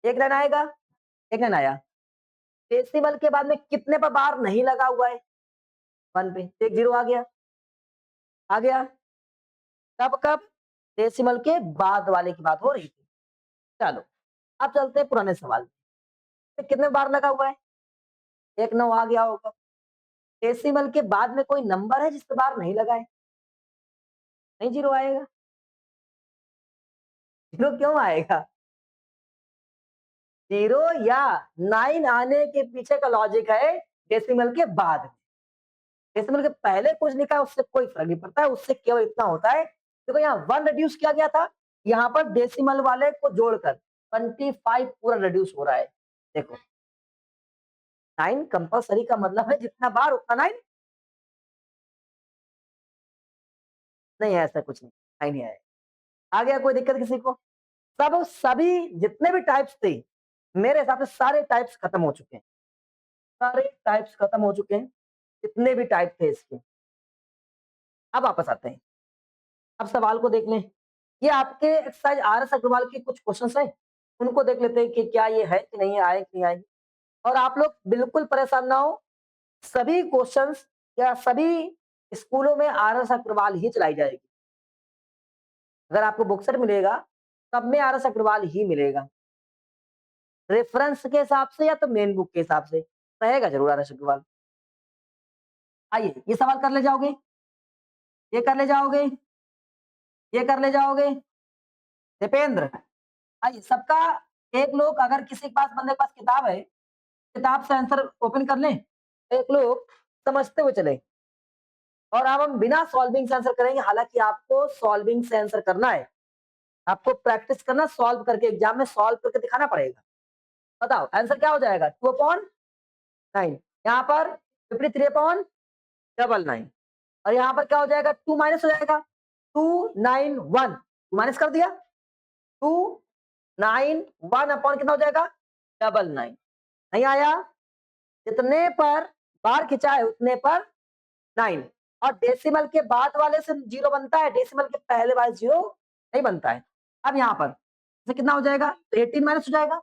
Speaker 1: एक लाइन आएगा, एक लाइन आया। डेसिमल के बाद में कितने पर बार नहीं लगा हुआ है? 1 पे, एक 0 आ गया। आ गया कब कब? डेसिमल के बाद वाले की बात हो रही थी। चलो अब चलते हैं पुराने सवाल में। तो कितने बार लगा हुआ है? एक 9 आ गया होगा। डेसिमल के बाद में कोई नंबर है जिस पे बार नहीं लगा है? नहीं, 0 आएगा। 0 क्यों आएगा? 0 या 9 आने के पीछे का लॉजिक है डेसिमल के बाद। डेसिमल के पहले कुछ लिखा है उससे कोई फर्क नहीं पड़ता है, उससे केवल इतना होता है, देखो यहाँ 1 रिड्यूस किया गया था, यहाँ पर डेसिमल वाले को जोड़कर 25 पूरा रिड्यूस हो रहा है। देखो 9 कंपलसरी का मतलब है जितना बार उतना 9। नहीं है ऐसा कुछ नहीं, 9 ही है। आ गया? कोई दिक्कत किसी को? सब सभी जितने भी टाइप्स थे, मेरे हिसाब से सारे टाइप्स खत्म हो चुके हैं। सारे टाइप्स खत्म हो चुके हैं, जितने भी टाइप थे इसके। अब वापस आते हैं, अब सवाल को देख लें। ये आपके एक्सरसाइज आर एस अग्रवाल के कुछ क्वेश्चंस हैं, उनको देख लेते हैं कि क्या ये है कि नहीं है, आए कि नहीं आए। और आप लोग बिल्कुल परेशान ना हो, सभी क्वेश्चंस या सभी स्कूलों में आर एस अग्रवाल ही चलाई जाएगी। अगर आपको बुक सेट मिलेगा, सब में आर एस अग्रवाल ही मिलेगा, रेफरेंस के हिसाब से या तो मेन बुक के हिसाब से रहेगा जरूर आर एस अग्रवाल। आइए ये सवाल कर ले जाओगे, ये कर ले जाओगे, ये कर ले जाओगे। दीपेंद्र, आइए सबका, एक लोग अगर किसी के पास, बंदे के पास किताब है, किताब से आंसर ओपन कर लें, एक लोग समझते हुए चले। और अब हम बिना सॉल्विंग से आंसर करेंगे, हालांकि आपको सॉल्विंग से आंसर करना है, आपको प्रैक्टिस करना, सॉल्व करके एग्जाम में सॉल्व करके दिखाना पड़ेगा। बताओ आंसर क्या हो जाएगा? 2/9। यहाँ पर 53/99। और यहाँ पर क्या हो जाएगा? 2 माइनस हो जाएगा, 291 माइनस कर दिया, 291 अपॉन कितना हो जाएगा? 99। नहीं आया? जितने पर बार खिंचा है उतने पर 9। और डेसिमल के बाद वाले से 0 बनता है, डेसिमल के पहले वाले 0 नहीं बनता है। अब यहाँ पर तो कितना हो जाएगा, तो 18 माइनस हो जाएगा,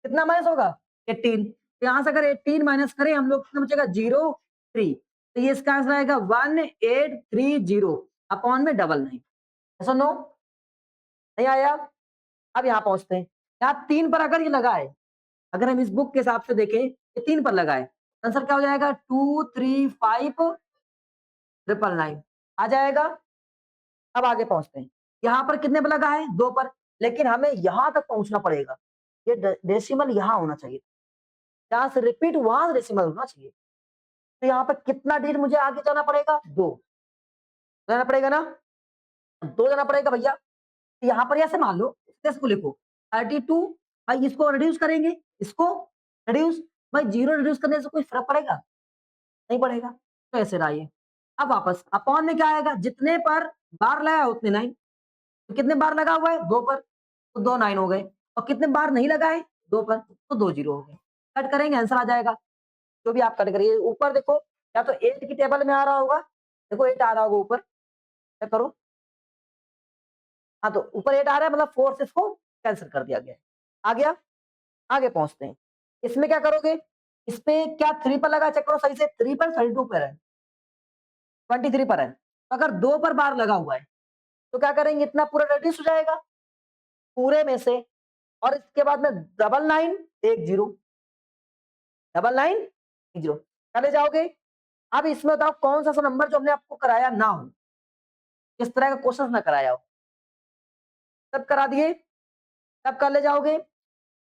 Speaker 1: कितना माइनस होगा 18, तो यहाँ से अगर 18 माइनस करें हम लोग कितना बचेगा 0 3, तो ये इसका आंसर आएगा 1830 अपॉन में 99। ऐसा नो नहीं आया। अब यहाँ पहुंचते हैं, यहाँ 3 पर अगर ये लगाए, अगर हम इस बुक के हिसाब से देखें ये 3 पर लगाए, आंसर क्या हो जाएगा 235999 आ जाएगा। अब आगे पहुंचते हैं, यहाँ पर कितने पर लगा है 2 पर, लेकिन हमें यहाँ तक पहुंचना पड़ेगा, ये डेसिमल यहाँ होना चाहिए, जहां से रिपीट वहां डेसिमल होना चाहिए, तो यहाँ पर कितना डिजिट मुझे आगे जाना पड़ेगा 2 जाना पड़ेगा ना, 2 जाना पड़ेगा भैया। तो यहाँ पर ऐसे मान लो इसको लिखो 32, भाई इसको रिड्यूस करेंगे, इसको रिड्यूस, भाई 0 रिड्यूस करने से कोई फर्क पड़ेगा नहीं पड़ेगा, तो ऐसे रहा ये। अब वापस अपॉन में क्या आएगा, जितने पर बार लगाया उतने 9, तो कितने बार लगा हुआ है 2 पर, तो 2 9 हो गए, और कितने बार नहीं लगाए 2 पर, तो 2 0 हो गए। कट करेंगे आंसर आ जाएगा, जो भी आप कट करिए। ऊपर देखो या तो 8 की टेबल में आ रहा होगा, देखो 8 आ रहा होगा ऊपर, क्या करो, हाँ तो ऊपर 8 आ रहा है मतलब 4 से इसको कैंसिल कर दिया गया है। आ गया, आगे पहुंचते हैं, इसमें क्या करोगे, इस पे क्या 3 पर लगा, चेक करो सही से, 3 पर 32 पर है, 23 पर है, तो अगर 2 पर बार लगा हुआ है तो क्या करेंगे, इतना पूरा रिड्यूस हो जाएगा पूरे में से, और इसके बाद में 9910 9910 चले जाओगे। अब इसमें बताओ कौन सा नंबर जो हमने आपको कराया ना हो, इस तरह का क्वेश्चन ना कराया हो, तब करा दिए, तब कर ले जाओगे।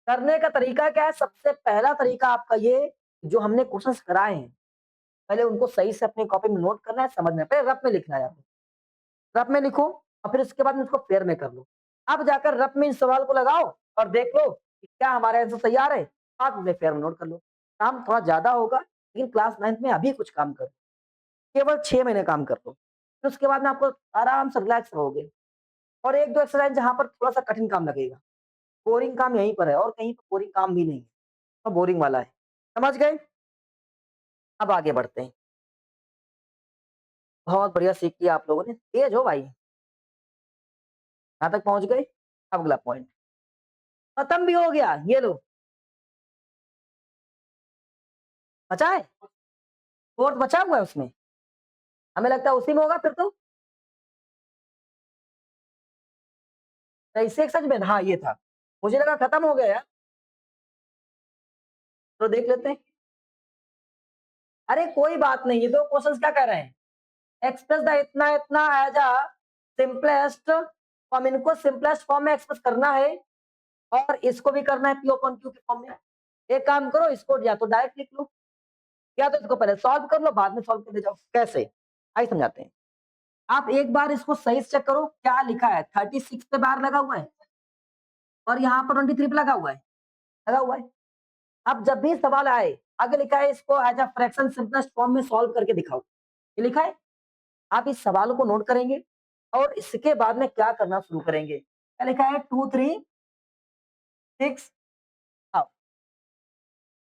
Speaker 1: करने का तरीका क्या है, सबसे पहला तरीका आपका ये, जो हमने क्वेश्चंस कराए हैं पहले उनको सही से अपनी कॉपी में नोट करना है, समझना है, पहले रफ में लिखना है आपको, रफ में लिखो और फिर उसके बाद में उसको पेयर में कर लो। अब जाकर रफ में इस सवाल को लगाओ और देख लो कि क्या हमारे आंसर तैयार है, आप उन्हें पेयर में नोट कर लो। काम थोड़ा ज्यादा होगा लेकिन क्लास 9th में अभी कुछ काम करो, केवल 6 महीने काम कर लो, फिर उसके बाद में आपको आराम से रिलैक्स रहोगे। और 1-2 एक्सरसाइज जहाँ पर थोड़ा सा कठिन काम लगेगा, बोरिंग काम यहीं पर है और कहीं पर बोरिंग काम भी नहीं है, तो बोरिंग वाला है, समझ गए। अब आगे बढ़ते हैं, बहुत बढ़िया सीख लिया आप लोगों ने, तेज हो भाई, यहाँ तक पहुंच गए। अब अगला पॉइंट खत्म भी हो गया, ये लो बचा है, फोर्थ बचा हुआ है उसमें, हमें लगता है उसी में होगा फिर तो। तो इससे एक सच में, हाँ ये था, मुझे लगा खत्म हो गया यार, तो देख लेते हैं। अरे कोई बात नहीं, ये दो क्वेश्चंस क्या कह रहे हैं, एक्सप्रेस द इतना इतना एज अ सिंपलेस्ट फॉर्म, इनको सिंपलेस्ट फॉर्म में एक्सप्रेस करना है और इसको भी करना है पी ओपन क्यू के फॉर्म में। एक काम करो, इसको या तो डायरेक्ट लिख लो या तो इसको पहले सॉल्व कर लो बाद में सॉल्व कर ले जाओ, कैसे आइए समझाते हैं। आप एक बार इसको सही से चेक करो, क्या लिखा है 36 पे बार लगा हुआ है और यहाँ पर 23 पे लगा हुआ है, लगा हुआ है। अब जब भी सवाल आए आगे लिखा है इसको as a fraction simplest form में सॉल्व करके दिखाओ, ये लिखा है। आप इस सवाल को नोट करेंगे और इसके बाद में क्या करना शुरू करेंगे, क्या लिखा है 2 3 6,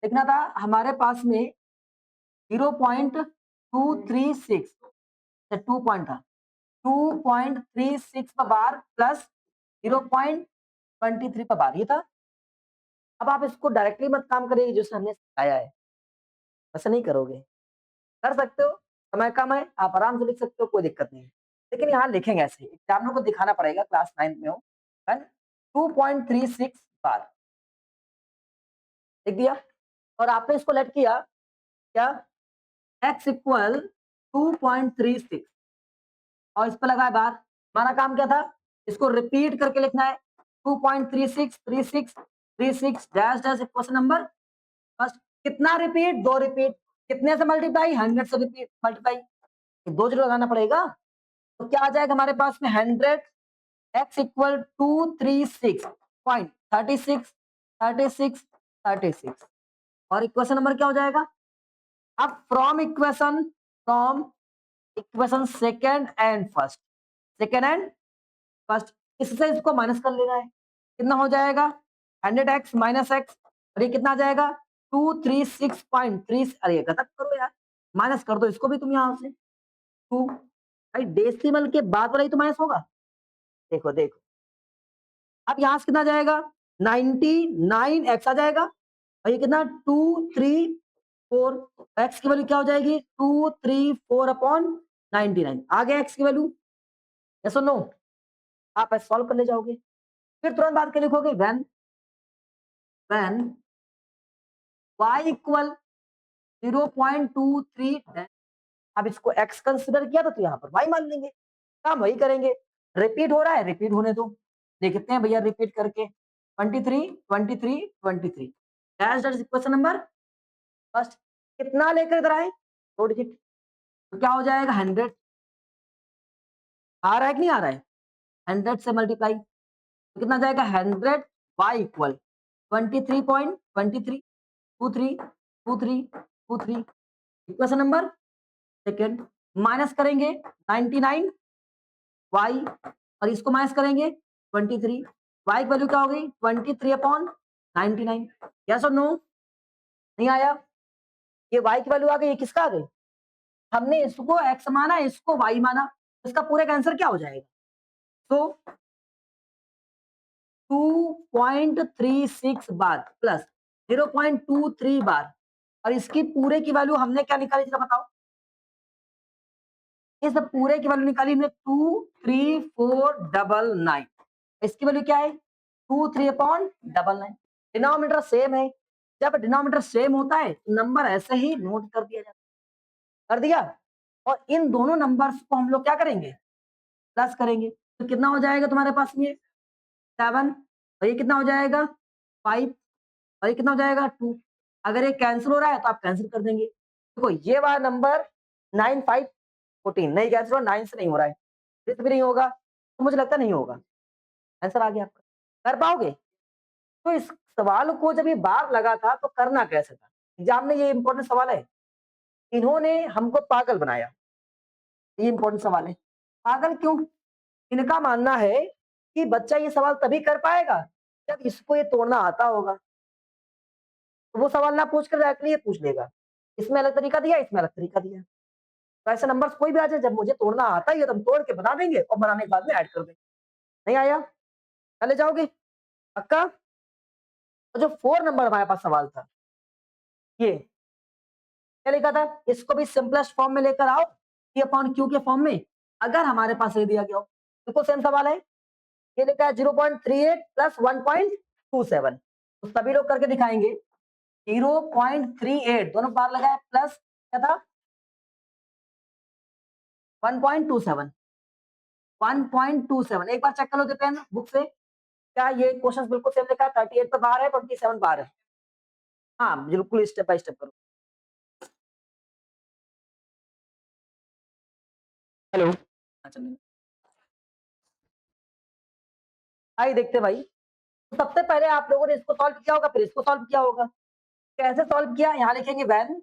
Speaker 1: लिखना था हमारे पास में 0.236, 2 पॉइंट था, 2.36 पर बार प्लस 0.23 पर बार, ये था। अब आप इसको डायरेक्टली मत काम करिए जैसे हमने सिखाया है, ऐसा नहीं करोगे, कर सकते हो, समय कम है आप आराम से लिख सकते हो, कोई दिक्कत नहीं है। लेकिन यहाँ लिखेंगे ऐसे, एग्जामिनर को दिखाना पड़ेगा क्लास 9th में हो, 2.36 बार लिख दिया और आपने इसको लेट किया क्या, x इक्वल 2.36 और इस पर लगा है बार। हमारा काम क्या था, इसको रिपीट करके लिखना है, 2.36 36 36 dash dash question number first, कितना रिपीट, 2 रिपीट, कितने से मल्टीप्लाई 100 से रिपीट मल्टीप्लाई, 2 जीरो लगाना पड़ेगा, तो क्या आ जाएगा हमारे पास में 100 x इक्वल 236.36 36 36 और इक्वेशन नंबर क्या हो जाएगा। अब from equation second and first, second and first, इससे इसको माइनस कर लेना है, कितना हो जाएगा 100x माइनस एक्स, और ये कितना आ जाएगा 236.3, अरे गलत करो यार, माइनस कर दो इसको भी तुम यहां से 2, भाई डेसिमल के बाद वाला ही तो माइनस होगा, देखो देखो अब यहाँ से कितना जाएगा 99x आ जाएगा और ये कितना 234 x की वैल्यू क्या हो जाएगी 234 अपॉन 99 आ गया x की वैल्यू यस और नो आप ऐसे सॉल्व कर ले जाओगे फिर तुरंत बाद के लिखोगे when y इक्वल 0.23 अब इसको x कंसिडर किया तो यहाँ पर y मान लेंगे काम वही करेंगे रिपीट हो रहा है रिपीट होने दो देखते हैं भैया रिपीट करके 23 23 23 dash dash equation number first कितना लेकर इधर आए 2 डिजिट तो क्या हो जाएगा 100 आ रहा है कि नहीं आ रहा है 100 से मल्टीप्लाई तो कितना जाएगा 100 y equal 23.23 23 23 23 equation number second minus करेंगे 99 y और इसको माइनस करेंगे 23 y की वैल्यू क्या हो गई 23 अपॉन 99 यस और नो नहीं आया ये y की वैल्यू आ गई ये किसका आ गई हमने इसको x माना इसको y माना इसका पूरे का आंसर क्या हो जाएगा तो 2.36 बार प्लस 0.23 बार और इसकी पूरे की वैल्यू हमने क्या निकाली जरा बताओ इस पूरे की वैल्यू निकाली हमने 23499 इसकी वैल्यू क्या है 23 अपॉन 99 डिनोमिनेटर सेम है जब डिनोमिनेटर सेम होता है नंबर ऐसे ही नोट कर दिया जाता है कर दिया और इन दोनों नंबर्स को हम लोग क्या करेंगे प्लस करेंगे तो कितना हो जाएगा तुम्हारे पास में 7 और ये कितना हो जाएगा 5 और ये कितना हो जाएगा 2 अगर ये कैंसिल हो रहा है तो आप कैंसिल कर देंगे देखो ये वाला नंबर 9 5 14 नहीं कैंसिल हो 9 से नहीं हो रहा है फिर भी नहीं होगा तो मुझे लगता नहीं होगा आंसर आ गया आपका कर पाओगे तो इस सवाल को जब ये बार लगा था तो करना कैसे था एग्जाम में ये इंपॉर्टेंट सवाल है इन्होंने हमको पागल बनाया ये इंपॉर्टेंट सवाल है पागल क्यों इनका मानना है कि बच्चा ये सवाल तभी कर पाएगा जब इसको ये तोड़ना आता होगा तो वो सवाल ना पूछ कर डायरेक्टली ये पूछ लेगा इसमें अलग तरीका दिया इसमें अलग तरीका दिया तो ऐसे नंबर्स कोई भी आ जाए जब मुझे तोड़ना आता ही है तो हम तोड़ के बना देंगे और बनाने के बाद में ऐड कर देंगे नहीं आया चले जाओगे पक्का तो जो 4 नंबर हमारे पास सवाल था ये क्या लिखा था इसको भी सिंपलेस्ट फॉर्म में लेकर आओ पी अपॉन क्यू के फॉर्म में अगर हमारे पास ये दिया गया हो बिल्कुल सेम सवाल है ये लिखा है 0.38 प्लस 1.27 तो सभी लोग करके दिखाएंगे 0.38 दोनों बार लगाए प्लस क्या था 1.27 1.27 एक बार चेक कर लो पेन बुक से क्या ये क्वेश्चन बिल्कुल सेम लिखा है 38 पर बार है 27 बार है हाँ बिल्कुल स्टेप बाय स्टेप करो हेलो आइए देखते हैं भाई तो सबसे पहले आप लोगों ने इसको सॉल्व किया होगा फिर इसको सॉल्व किया होगा कैसे सॉल्व किया यहाँ लिखेंगे when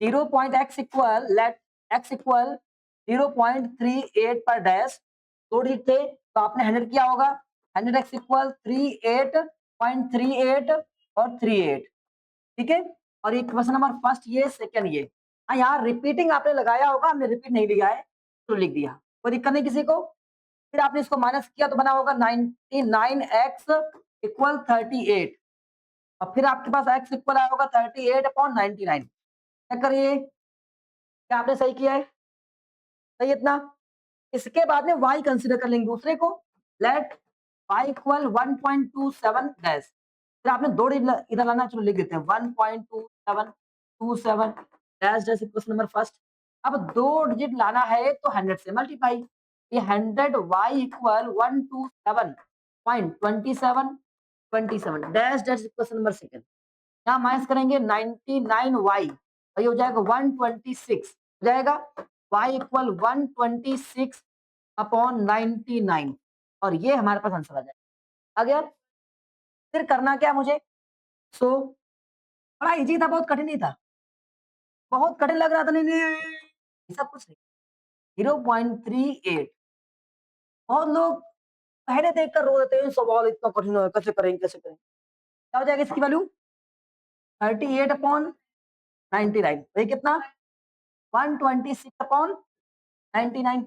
Speaker 1: 0.x equal let x equal 0.38 पर डैश दो डिजिट थे तो आपने 100 किया होगा 100x इक्वल 38.38 और 38 ठीक है और ये क्वेश्चन नंबर फर्स्ट ये सेकंड ये यहाँ रिपीटिंग आपने लगाया होगा हमने रिपीट नहीं लिया है तो लिख दिया कोई दिक्कत नहीं किसी को फिर आपने इसको माइनस किया तो बना होगा 99x इक्वल 38 और फिर आपके पास x इक्वल आया होगा 38 अपॉन 99 चेक करिए क्या आपने सही किया है सही इतना इसके बाद में y कंसीडर कर लेंगे दूसरे को लेट y इक्वल 1.27 डैश फिर आपने दो इधर लाना चलो लिख देते हैं 1.2727 dash dash equation number first अब दो डिजिट लाना है तो 100 से मल्टीप्लाई ये 100 y equal 127.27 dash dash equation number second यहाँ माइनस करेंगे 99y और ये हो जाएगा 126 हो जाएगा y इक्वल 126 अपॉन 99 और ये हमारे पास आंसर आ जाएगा आ गया फिर करना क्या मुझे सो बड़ा इजी था बहुत कठिन नहीं था बहुत कठिन लग रहा था नहीं नहीं सब कुछ नहीं 0.38 बहुत लोग पहले देखकर रो देते हैं सवाल इतना कठिन है कैसे करेंगे क्या हो जाएगा इसकी वैल्यू 38 अपॉन 99 ये कितना 126 अपॉन 99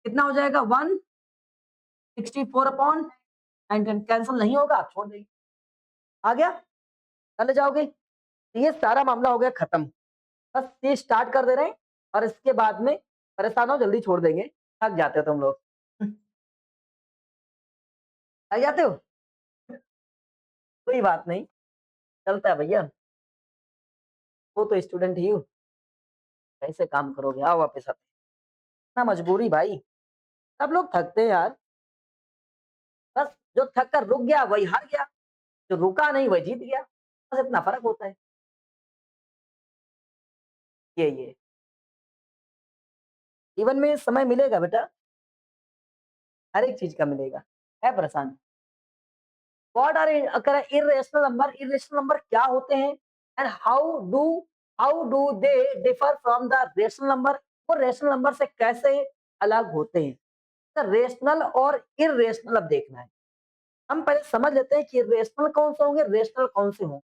Speaker 1: कितना हो जाएगा 164 अपॉन 9 कैंसिल नहीं होगा, आप छोड़ देंगे। आ गया? चले जाओगे? तो ये सारा मामला हो गया खत्म। बस ये स्टार्ट कर दे रहे हैं और इसके बाद में परेशान हो जल्दी छोड़ देंगे। थक जाते हो तुम लोग। थक जाते हो? कोई बात नहीं, चलता है भैया। वो तो स्टूडेंट ही हूँ, कैसे काम करोगे? आओ वापस आते हैं। ना मजबूरी भाई, सब लोग थकते हैं यार। बस जो थक कर रुक गया वही हार गया, जो रुका नहीं वही जीत गया। बस इतना फ़र्क होता है। ये जीवन में समय मिलेगा बेटा, हर एक चीज़ का मिलेगा। है परेशान। व्हाट आर इर्रेशनल नंबर क्या होते हैं and how do they differ from the rational number? वो रेशनल नंबर से कैसे अलग होते हैं? तो रेशनल और इर्रेशनल अब देखना है। हम पहले समझ लेते हैं कि रेशनल कौन से होंगे, रेशनल कौन से होंगे।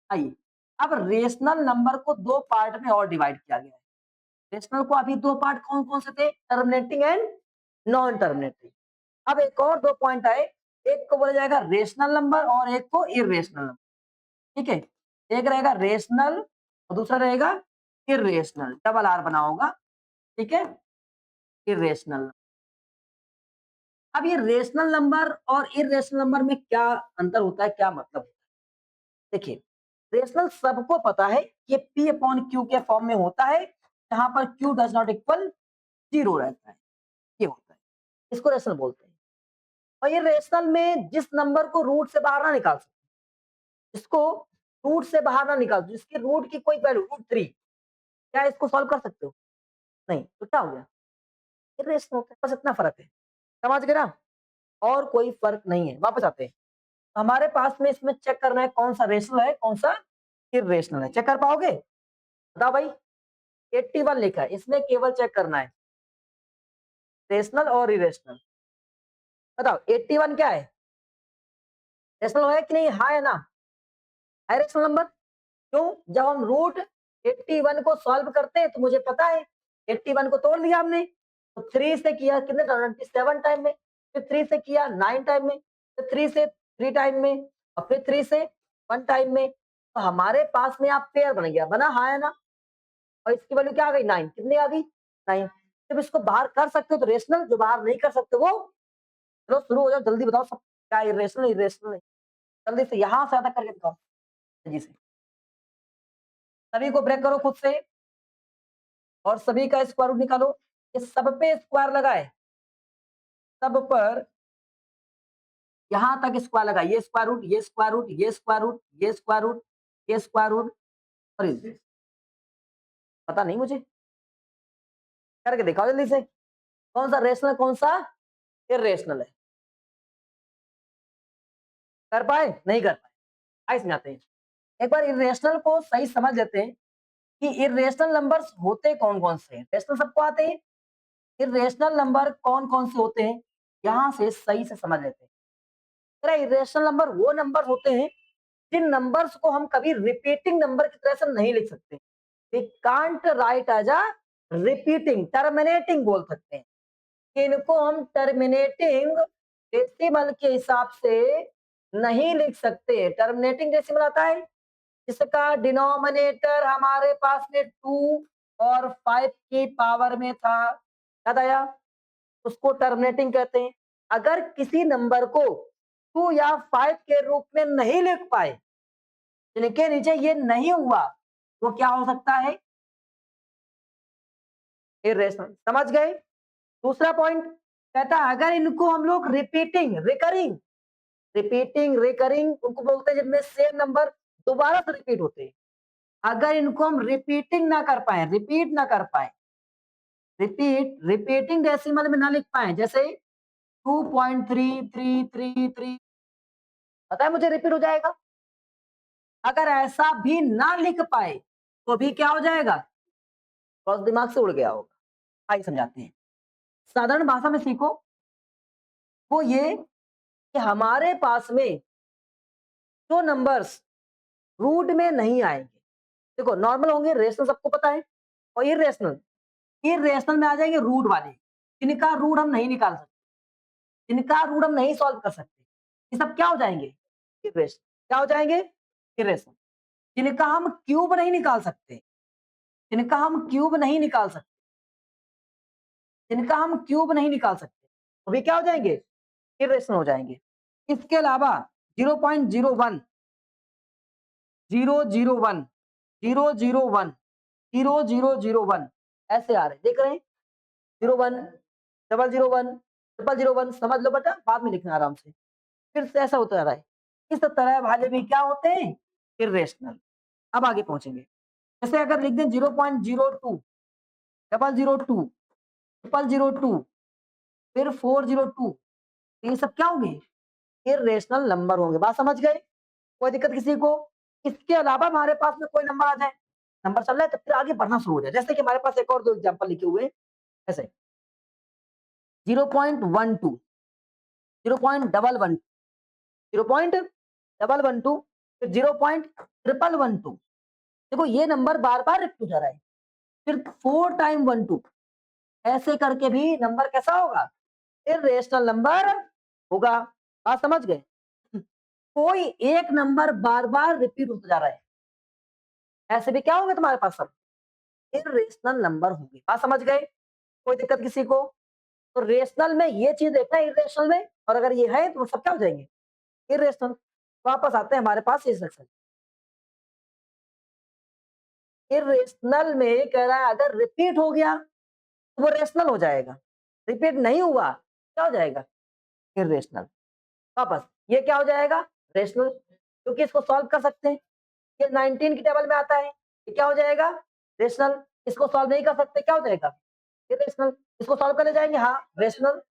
Speaker 1: आइए, अब रेशनल नंबर को 2 पार्ट में और डिवाइड किया गया है। रेशनल को अभी 2 पार्ट कौन-कौन से थे? Terminating and non terminating. अब एक और 2 पॉइंट आए, एक को बोला जाएगा रेशनल नंबर और एक को इर्रेशनल नंबर। ठीक है? एक रहेगा रेशनल और दूसरा रहेगा इर्रेशनल, डबल आर बना होगा। ठीक है? इर्रेशनल। अब ये रेशनल नंबर और इर्रेशनल नंबर में क्या अंतर होता है, क्या मतलब होता है? देखिए, रेशनल सबको पता है कि P अपॉन Q के फॉर्म में होता है, जहां पर Q डज नॉट इक्वल 0 रहता है, ये होता है। इसको रेशनल बोलते हैं। और ये रेशनल में जिस नंबर को रूट से बाहर ना निकाल सकते, इसको रूट से बाहर ना निकाल, जिसकी रूट की कोई वैल्यू √3, क्या इसको सॉल्व कर सकते हो? नहीं, तो क्या हो गया? ये रेशनल होता है, बस इतना फर्क है। समझ गए ना? और कोई फर्क नहीं है। वापस आते हैं। हमारे पास में इसमें चेक करना है कौन सा रेशनल है, कौन सा इर्रेशनल है। चेक कर पाओगे? बताओ भाई। 81 लिखा है, इसमें केवल चेक करना है रेशनल और इरेशनल। बताओ 81 क्या है? रेशनल है कि नहीं? हाँ या ना? है रेशनल नंबर। क्यों? जब हम रूट 81 को सॉल्व करते हैं तो मुझे पता है 81 को तोड़ दिया हमने, तो 3 से किया कितने टाइम? 27 टाइम में। फिर 3 से किया 9 टाइम में, फिर 3 से 3 टाइम में और फिर 3 से 1 टाइम में। तो हमारे पास में आप पेयर बन गया, बना हाँ या ना? और इसकी वैल्यू क्या आ गई? 9। कितनी आ गई? 9। जब इसको बाहर कर सकते हो तो रेशनल, जो बाहर नहीं कर सकते वो, चलो शुरू हो जाओ, जल्दी बताओ सब क्या इरेशनल इरेशनल है, जल्दी से यहाँ से अदा करके बताओ जी से। सभी को ब्रेक करो खुद से और सभी का स्क्वायर रूट निकालो। ये सब पे स्क्वायर लगाए, सब पर यहाँ तक स्क्वायर लगा, ये स्क्वायर रूट, ये स्क्वायर रूट, ये स्क्वायर रूट, ये स्क्वायर रूट, ये स्क्वायर रूट और ये पता नहीं मुझे, करके दिखाओ जल्दी से। कौन सा रेशनल कौन सा इरेशनल है? कर पाए? नहीं कर पाए। आइए समझाते हैं। एक बार इरेशनल को सही समझ लेते हैं कि इरेशनल नंबर्स होते कौन-कौन से हैं। रेशनल सबको आते हैं, इरेशनल नंबर कौन-कौन से होते हैं, यहाँ से सही से समझ लेते हैं। अरे इरेशनल नंबर वो नंबर होते हैं जिन नंबर्स को हम कभी रिपीटिंग नंबर की तरह से नहीं लिख सकते। We can't write as a repeating, terminating बोल सकते हैं। इनको हम टर्मिनेटिंग डेसिमल के हिसाब से नहीं लिख सकते। टर्मिनेटिंग डेसिमल आता है जिसका डिनोमिनेटर हमारे पास में 2 और 5 की पावर में था, याद आया? उसको टर्मिनेटिंग कहते हैं। अगर किसी नंबर को 2 या 5 के रूप में नहीं लिख पाए, जिनके नीचे ये नहीं हुआ, वो क्या हो सकता है? इरेशनल। समझ गए? दूसरा पॉइंट कहता है अगर इनको हम लोग रिकरिंग उनको बोलते हैं जिनमें सेम नंबर दोबारा से रिपीट होते हैं। अगर इनको हम रिपीट ना कर पाए, रिपीटिंग डेसिमल में ना लिख पाए, जैसे 2.3333, पता है मुझे रिपीट हो जाएगा। अगर ऐसा भी ना लिख पाए तो भी क्या हो जाएगा? बस दिमाग से उड़ गया होगा। आइए समझाते हैं, साधारण भाषा में सीखो। वो ये कि हमारे पास में जो नंबर्स रूट में नहीं आएंगे, देखो नॉर्मल होंगे, रेशनल सबको पता है, और इरेशनल, इरेशनल में आ जाएंगे रूट वाले, जिनका रूट हम नहीं निकाल सकते, जिनका रूट हम नहीं सॉल्व कर सकते। ये सब क्या हो जाएंगे? इरेशनल। क्या हो जाएंगे? इरेशनल। जिनका हम क्यूब नहीं निकाल सकते, जिनका हम क्यूब नहीं निकाल सकते, जिनका हम क्यूब नहीं निकाल सकते, तो वे क्या हो जाएंगे? इरेशनल हो जाएंगे। इसके अलावा 0.01, 001, 001, 0001 ऐसे आ रहे हैं, देख रहे हैं? 01, 001, 0001, समझ लो बेटा, बाद में लिखना आराम से। फिर से ऐसा होता जा रहा है। इस तरह वाले भी क्या होते हैं? इर्रेशनल। अब आगे पहुंचेंगे। जैसे अगर लिख दें 0.02, 002, 002, फिर 402, तो ये सब क्या होंगे? इर्रेशनल नंबर होंगे। बात समझ गए? कोई दिक्कत किसी को? इसके अलावा हमारे पास में कोई नंबर आ जाए, नंबर चल रहा है तो फिर आगे बढ़ना शुरू हो जाए। जैसे कि हमारे पास एक और दो एग्जांपल लिखे हुए हैं, ऐसे 0.12, 0.111, 0.112, फिर 0.111। देखो ये नंबर बार बार रिपीट हो जा रहा है। फिर 4 टाइम 12, ऐसे करके भी नंबर कैसा होगा? इर्रेशनल नंबर होगा। बात समझ गए? कोई एक नंबर बार बार रिपीट होता जा रहा है, ऐसे भी क्या होंगे तुम्हारे पास? सब इर्रेशनल नंबर होंगे। बात समझ गए? कोई दिक्कत किसी को? तो रेशनल में ये चीज देखना है, इर्रेशनल में, और अगर ये है तो सब क्या हो जाएंगे? इर्रेशनल। वापस आते हैं हमारे पास इस सेक्शन। इर्रेशनल में कह रहा है अगर रिपीट हो गया तो वो रेशनल हो जाएगा, रिपीट नहीं हुआ क्या हो जाएगा? इर्रेशनल। वापस ये क्या हो जाएगा? रेशनल, क्योंकि इसको सॉल्व कर सकते हैं। ये 19 की टेबल में आता है, ये क्या हो जाएगा? रेशनल। इसको सॉल्व नहीं कर सकते, क्या हो जाएगा? इरेशनल। इसको सॉल्व करने जाएंगे, हाँ रेशनल।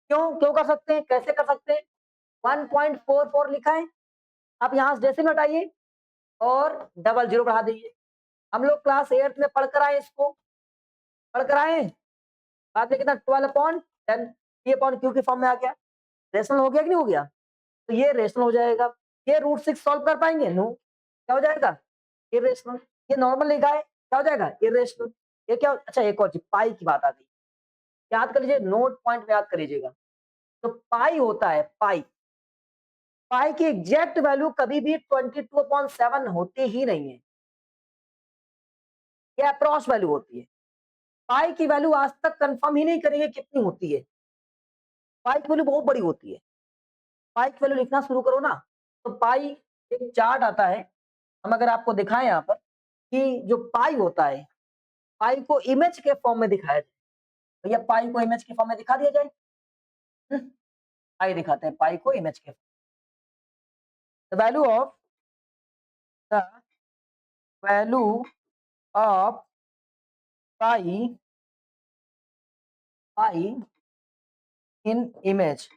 Speaker 1: क्यों क्यों कर सकते हैं, कैसे कर सकते हैं? 1.44 लिखा है, आप यहाँ से डेसिमल हटाइए और डबल जीरो बढ़ा दीजिए। हम लोग क्लास 8 में पढ़कर आए, इसको पढ़कर आए। बाद में कितना? 12/10 पी अपॉन क्यू की फॉर्म में आ गया। रेशनल हो गया कि नहीं हो गया? तो ये रेशनल हो जाएगा। ये √6 सॉल्व कर पाएंगे? नो। क्या हो जाएगा? इरेशनल। ये नॉर्मल लिखा है, क्या हो जाएगा? इरेशनल। ये क्या? अच्छा एक और चीज, पाई की बात आ गई, याद कर लीजिए, नोट पॉइंट में याद कर लीजिएगा। तो पाई होता है, पाई, पाई की एग्जैक्ट वैल्यू कभी भी 22/7 होती ही नहीं है, ये अप्रॉक्स वैल्यू होती है। पाई की वैल्यू आज तक कंफर्म ही नहीं करेंगे कितनी होती है, पाई की वैल्यू बहुत बड़ी होती है। पाई की वैल्यू लिखना शुरू करो ना, तो पाई एक चार्ट आता है, हम अगर आपको दिखाएं यहाँ पर कि जो पाई होता है, पाई को इमेज के फॉर्म में दिखाया जाए, भैया पाई को इमेज के फॉर्म में दिखा दिया जाए। हम्म, पाई दिखाते हैं, पाई को इमेज के, the value of, the value of pi, pi in image,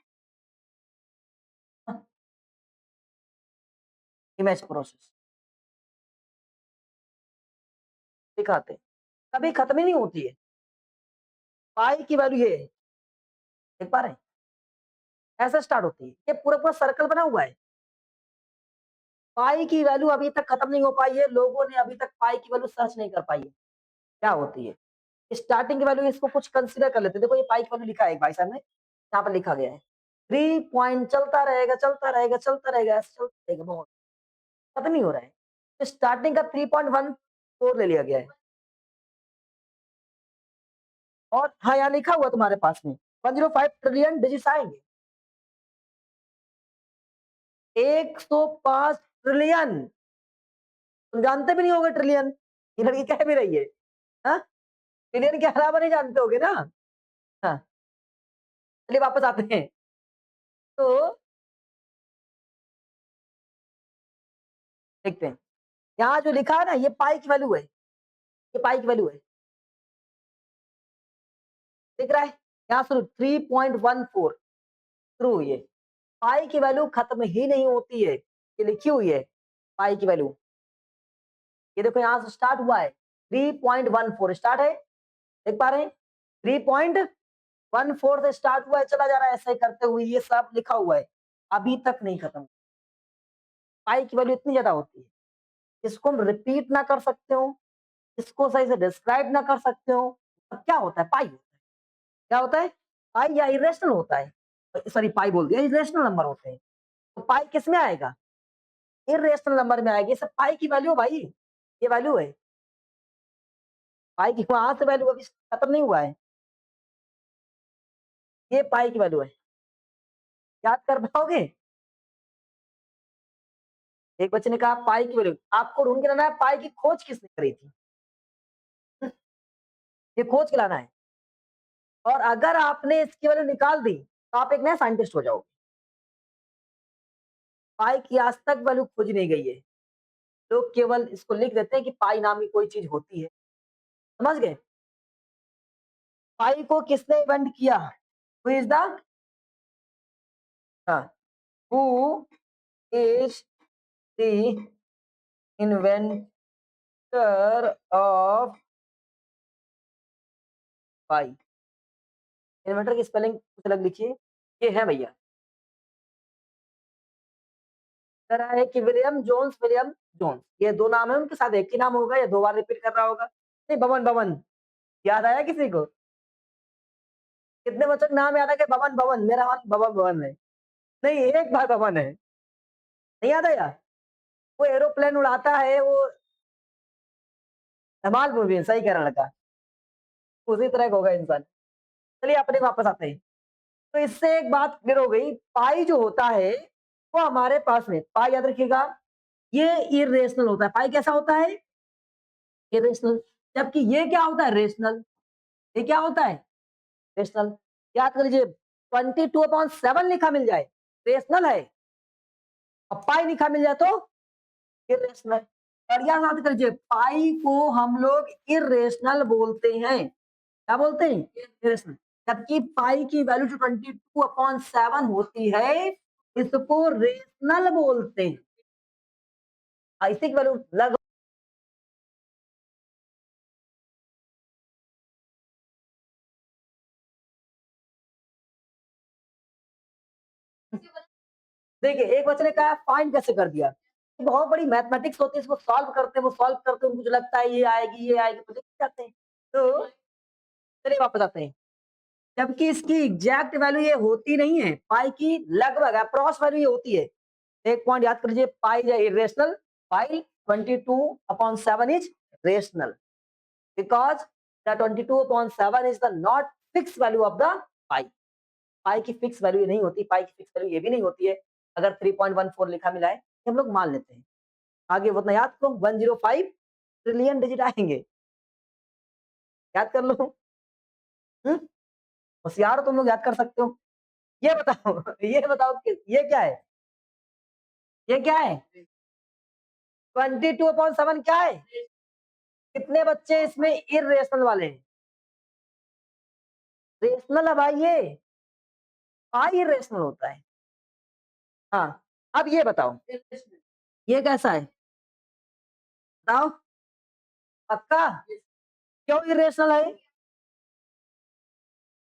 Speaker 1: image process दिखाते हैं, कभी खत्म ही नहीं होती है। पाई की वैल्यू ये है, देख पा रहे हैं? ऐसे स्टार्ट होती है, ये पूरा पूरा सर्कल बना हुआ है। पाई की वैल्यू अभी तक खत्म नहीं हो पाई है, लोगों ने अभी तक पाई की वैल्यू सर्च नहीं कर पाई है, क्या होती है स्टार्टिंग की वैल्यू। इसको कुछ कंसीडर कर लेते हैं। देखो ये पाई की वैल्यू लिखा है एक भाई साहब ने, यहाँ पर लिखा गया है 3 पॉइंट, चलता रहेगा चलता रहेगा चलता रहेगा, ऐसे चलता रहेगा, बहुत खत्म नहीं हो रहा है। तो स्टार्टिंग का 3.14 ले लिया गया है, और हाँ यहाँ लिखा हुआ तुम्हारे पास में 105 ट्रिलियन डिजिट्स आएंगे, 105 ट्रिलियन। तुम जानते भी नहीं होगे ट्रिलियन, ये लड़की कह भी रही है। हाँ, ट्रिलियन के अलावा नहीं जानते होगे ना। हाँ, चलिए वापस आते हैं। तो देखते हैं, यहाँ जो लिखा है ना, ये पाई की वैल्यू है, ये पाई की वैल्यू है, दिख रहा है? यहाँ शुरू 3.14 शुरू हुई है। पाई की वैल्यू खत्म ही नहीं होती है, ये लिखी हुई है पाई की वैल्यू। ये देखो यहाँ से स्टार्ट हुआ है, 3.14 स्टार्ट है, देख पा रहे हैं? 3.14 से स्टार्ट हुआ है, चला जा रहा है, ऐसे ही करते हुए ये सब लिखा हुआ है, अभी तक नहीं खत्म। पाई की वैल्यू इतनी ज्यादा होती है, इसको हम रिपीट ना कर सकते हो, इसको सही से डिस्क्राइब ना कर सकते हो, अब क्या होता है? पाई होता है। क्या होता है? पाई या इरेशनल होता है, सॉरी पाई बोल दिया, इरेशनल नंबर होते हैं। तो पाई किस में आएगा? इर्रेशनल नंबर में आएगी। सब पाई की वैल्यू भाई, ये वैल्यू है पाई की, वहां से वैल्यू अभी खत्म नहीं हुआ है, ये पाई की वैल्यू है। याद कर पाओगे? एक बच्चे ने कहा पाई की वैल्यू, आपको ढूंढ के लाना है पाई की खोज किसने करी थी, ये खोज के लाना है। और अगर आपने इसकी वैल्यू निकाल दी तो आप एक नया साइंटिस्ट हो जाओगे। पाई की आज तक वैल्यू खोजी नहीं गई है, लोग केवल इसको लिख देते हैं कि पाई नाम की कोई चीज होती है। समझ गए? पाई को किसने इन्वेंट किया? Who is the who is the inventor of pi? Inventor की स्पेलिंग कुछ अलग लिखिए, ये है भैया, तरह है कि विलियम जोन्स, ये दो नाम है, उनके साथ एक ही नाम होगा या दो बार रिपीट कर रहा होगा? नहीं, बमन बमन, याद आया किसी को? कितने बच्चों के नाम याद है कि बमन बमन, मेरा नाम बमन बमन है? नहीं, एक बार बमन है, नहीं याद आया? वो एरोप्लेन उड़ाता है, वो धमाल मूवी है, सही कह रहा लड़का, उसी तरह का होगा इंसान। चलिए अपने वापस आते हैं। तो इससे एक बात क्लियर हो गई, पाई जो होता है वो हमारे पास में, पाई याद रखिएगा, ये इरेशनल होता है। पाई कैसा होता है? इरेशनल। जबकि ये क्या होता है? रेशनल। ये क्या होता है? रेशनल। याद कर लीजिए, 22/7 लिखा मिल जाए रेशनल है, और पाई लिखा मिल जाए तो इरेशनल। और याद कर लीजिए, पाई को हम लोग इरेशनल बोलते हैं। क्या बोलते हैं? इरेशनल। जबकि पाई की वैल्यू जो 22/7 होती है, इसको रेशनल बोलते हैं। इसी की वैल्यू लगभग, देखिए एक बच्चे ने कहा फाइंड कैसे कर दिया, तो बहुत बड़ी मैथमेटिक्स होती है, इसको सॉल्व करते हैं, वो सॉल्व करते हैं, उनको जो लगता है ये आएगी तो लिख जाते हैं। तो चलिए वापस आते हैं, जबकि इसकी एग्जैक्ट वैल्यू ये होती नहीं है, पाई की लगभग अप्रॉक्स वैल्यू ये होती है। एक पॉइंट याद कर लीजिए, pi is irrational, pi 22/7 is rational, because the 22/7 is the not fix value of the pi. Pi की फिक्स वैल्यू ये नहीं होती, पाई की फिक्स वैल्यू ये भी नहीं होती है। अगर 3.14 लिखा मिला है, ये हम लोग मान लेते हैं। आगे उतना याद करो, 105 ट्रिलियन डिजिट आएंगे, याद कर लो। हम्म, होशियार हो तुम लोग, याद कर सकते हो। ये बताओ ये बताओ कि ये क्या है? ये क्या है? 22/7 क्या है? कितने बच्चे इसमें इरेशनल वाले हैं? रेशनल है भाई ये, पाई इरेशनल होता है। हाँ, अब ये बताओ, ये कैसा है? बताओ, पक्का? क्यों इरेशनल है?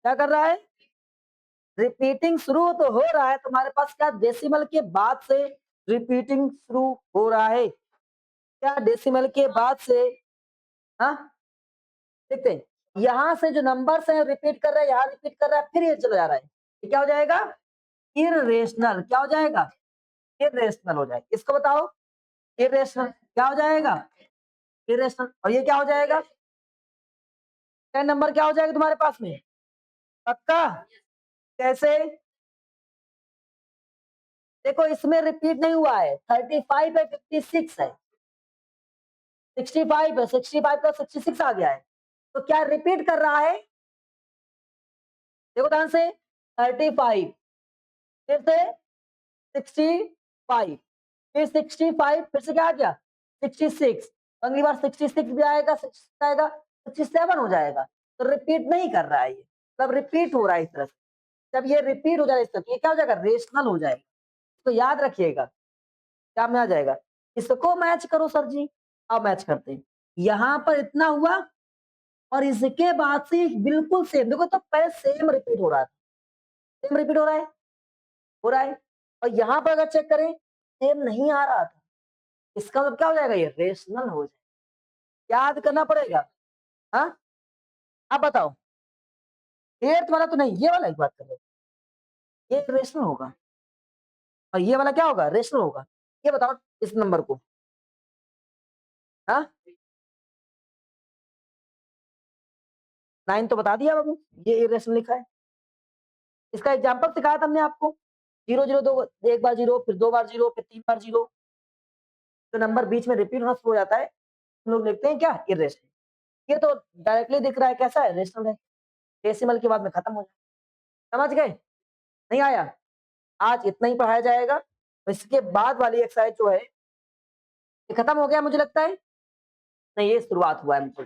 Speaker 1: क्या कर रहा है? रिपीटिंग शुरू तो हो रहा है, तुम्हारे पास क्या डेसिमल के बाद से रिपीटिंग शुरू हो रहा है? क्या डेसिमल के बाद से? हाँ, देखते हैं, यहां से जो नंबर्स हैं रिपीट कर रहा है, यहाँ रिपीट कर रहा है, फिर ये चला जा रहा है, ये क्या हो जाएगा? इरेशनल। क्या हो जाएगा? इरेशनल हो जाएगा। इसको बताओ, इरेशनल क्या हो जाएगा? इरेशनल। और ये क्या हो जाएगा? 10 नंबर क्या हो जाएगा तुम्हारे पास में? पक्का? कैसे? देखो इसमें रिपीट नहीं हुआ है, 35 है, 56 है, 65 है, 65 का 66 आ गया है, तो क्या रिपीट कर रहा है? देखो ध्यान से, 35, फिर से 65, फिर 65, फिर से क्या आ गया? 66, अगली बार 66 भी आएगा, 66 आएगा, 67 हो जाएगा। तो रिपीट नहीं कर रहा है ये, तब रिपीट हो रहा है इस तरह से। जब ये रिपीट हो जाएगा इस तरह, ये क्या हो जाएगा? रेशनल हो जाएगा। तो याद रखिएगा, क्या में आ जाएगा? इसको मैच करो सर जी। अब मैच करते हैं, यहाँ पर इतना हुआ, और इसके बाद से बिल्कुल सेम, देखो तो पहले सेम रिपीट हो रहा था, सेम रिपीट हो रहा है, हो रहा है। और यहाँ पर अगर चेक करें, सेम नहीं आ रहा था, इसका मतलब क्या हो जाएगा? ये रेशनल हो जाएगा। याद करना पड़ेगा। हाँ, अब बताओ, एट्थ वाला तो नहीं, ये वाला एक बात कर लो, ये रेशनल होगा। और ये वाला क्या होगा? रेशनल होगा। ये बताओ इस नंबर को। हाँ, 9 तो बता दिया बाबू, ये इरेशनल लिखा है। इसका एग्जांपल सिखाया था हमने आपको। 0, 0 2 एक बार 0 फिर 2 बार 0 फिर 3 बार 0। जो नंबर बीच में रिपीट होना शुरू हो जाता है, हम लोग लिखते हैं क्या? इरेशनल। ये तो डायरेक्टली दिख रहा है कैसा है? रेशनल है। डेसिमल के बाद में खत्म हो जाए। समझ गए? नहीं आया? आज इतना ही पढ़ाया जाएगा। इसके बाद वाली एक्सरसाइज जो है, ये खत्म हो गया मुझे लगता है। नहीं, ये शुरुआत हुआ है मुझे।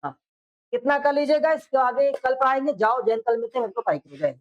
Speaker 1: हाँ, इतना कर लीजिएगा, इसके आगे कल पढ़ाएंगे। जाओ, जैन कल मिलते हैं, मेरे को पढ़ाई के लिए।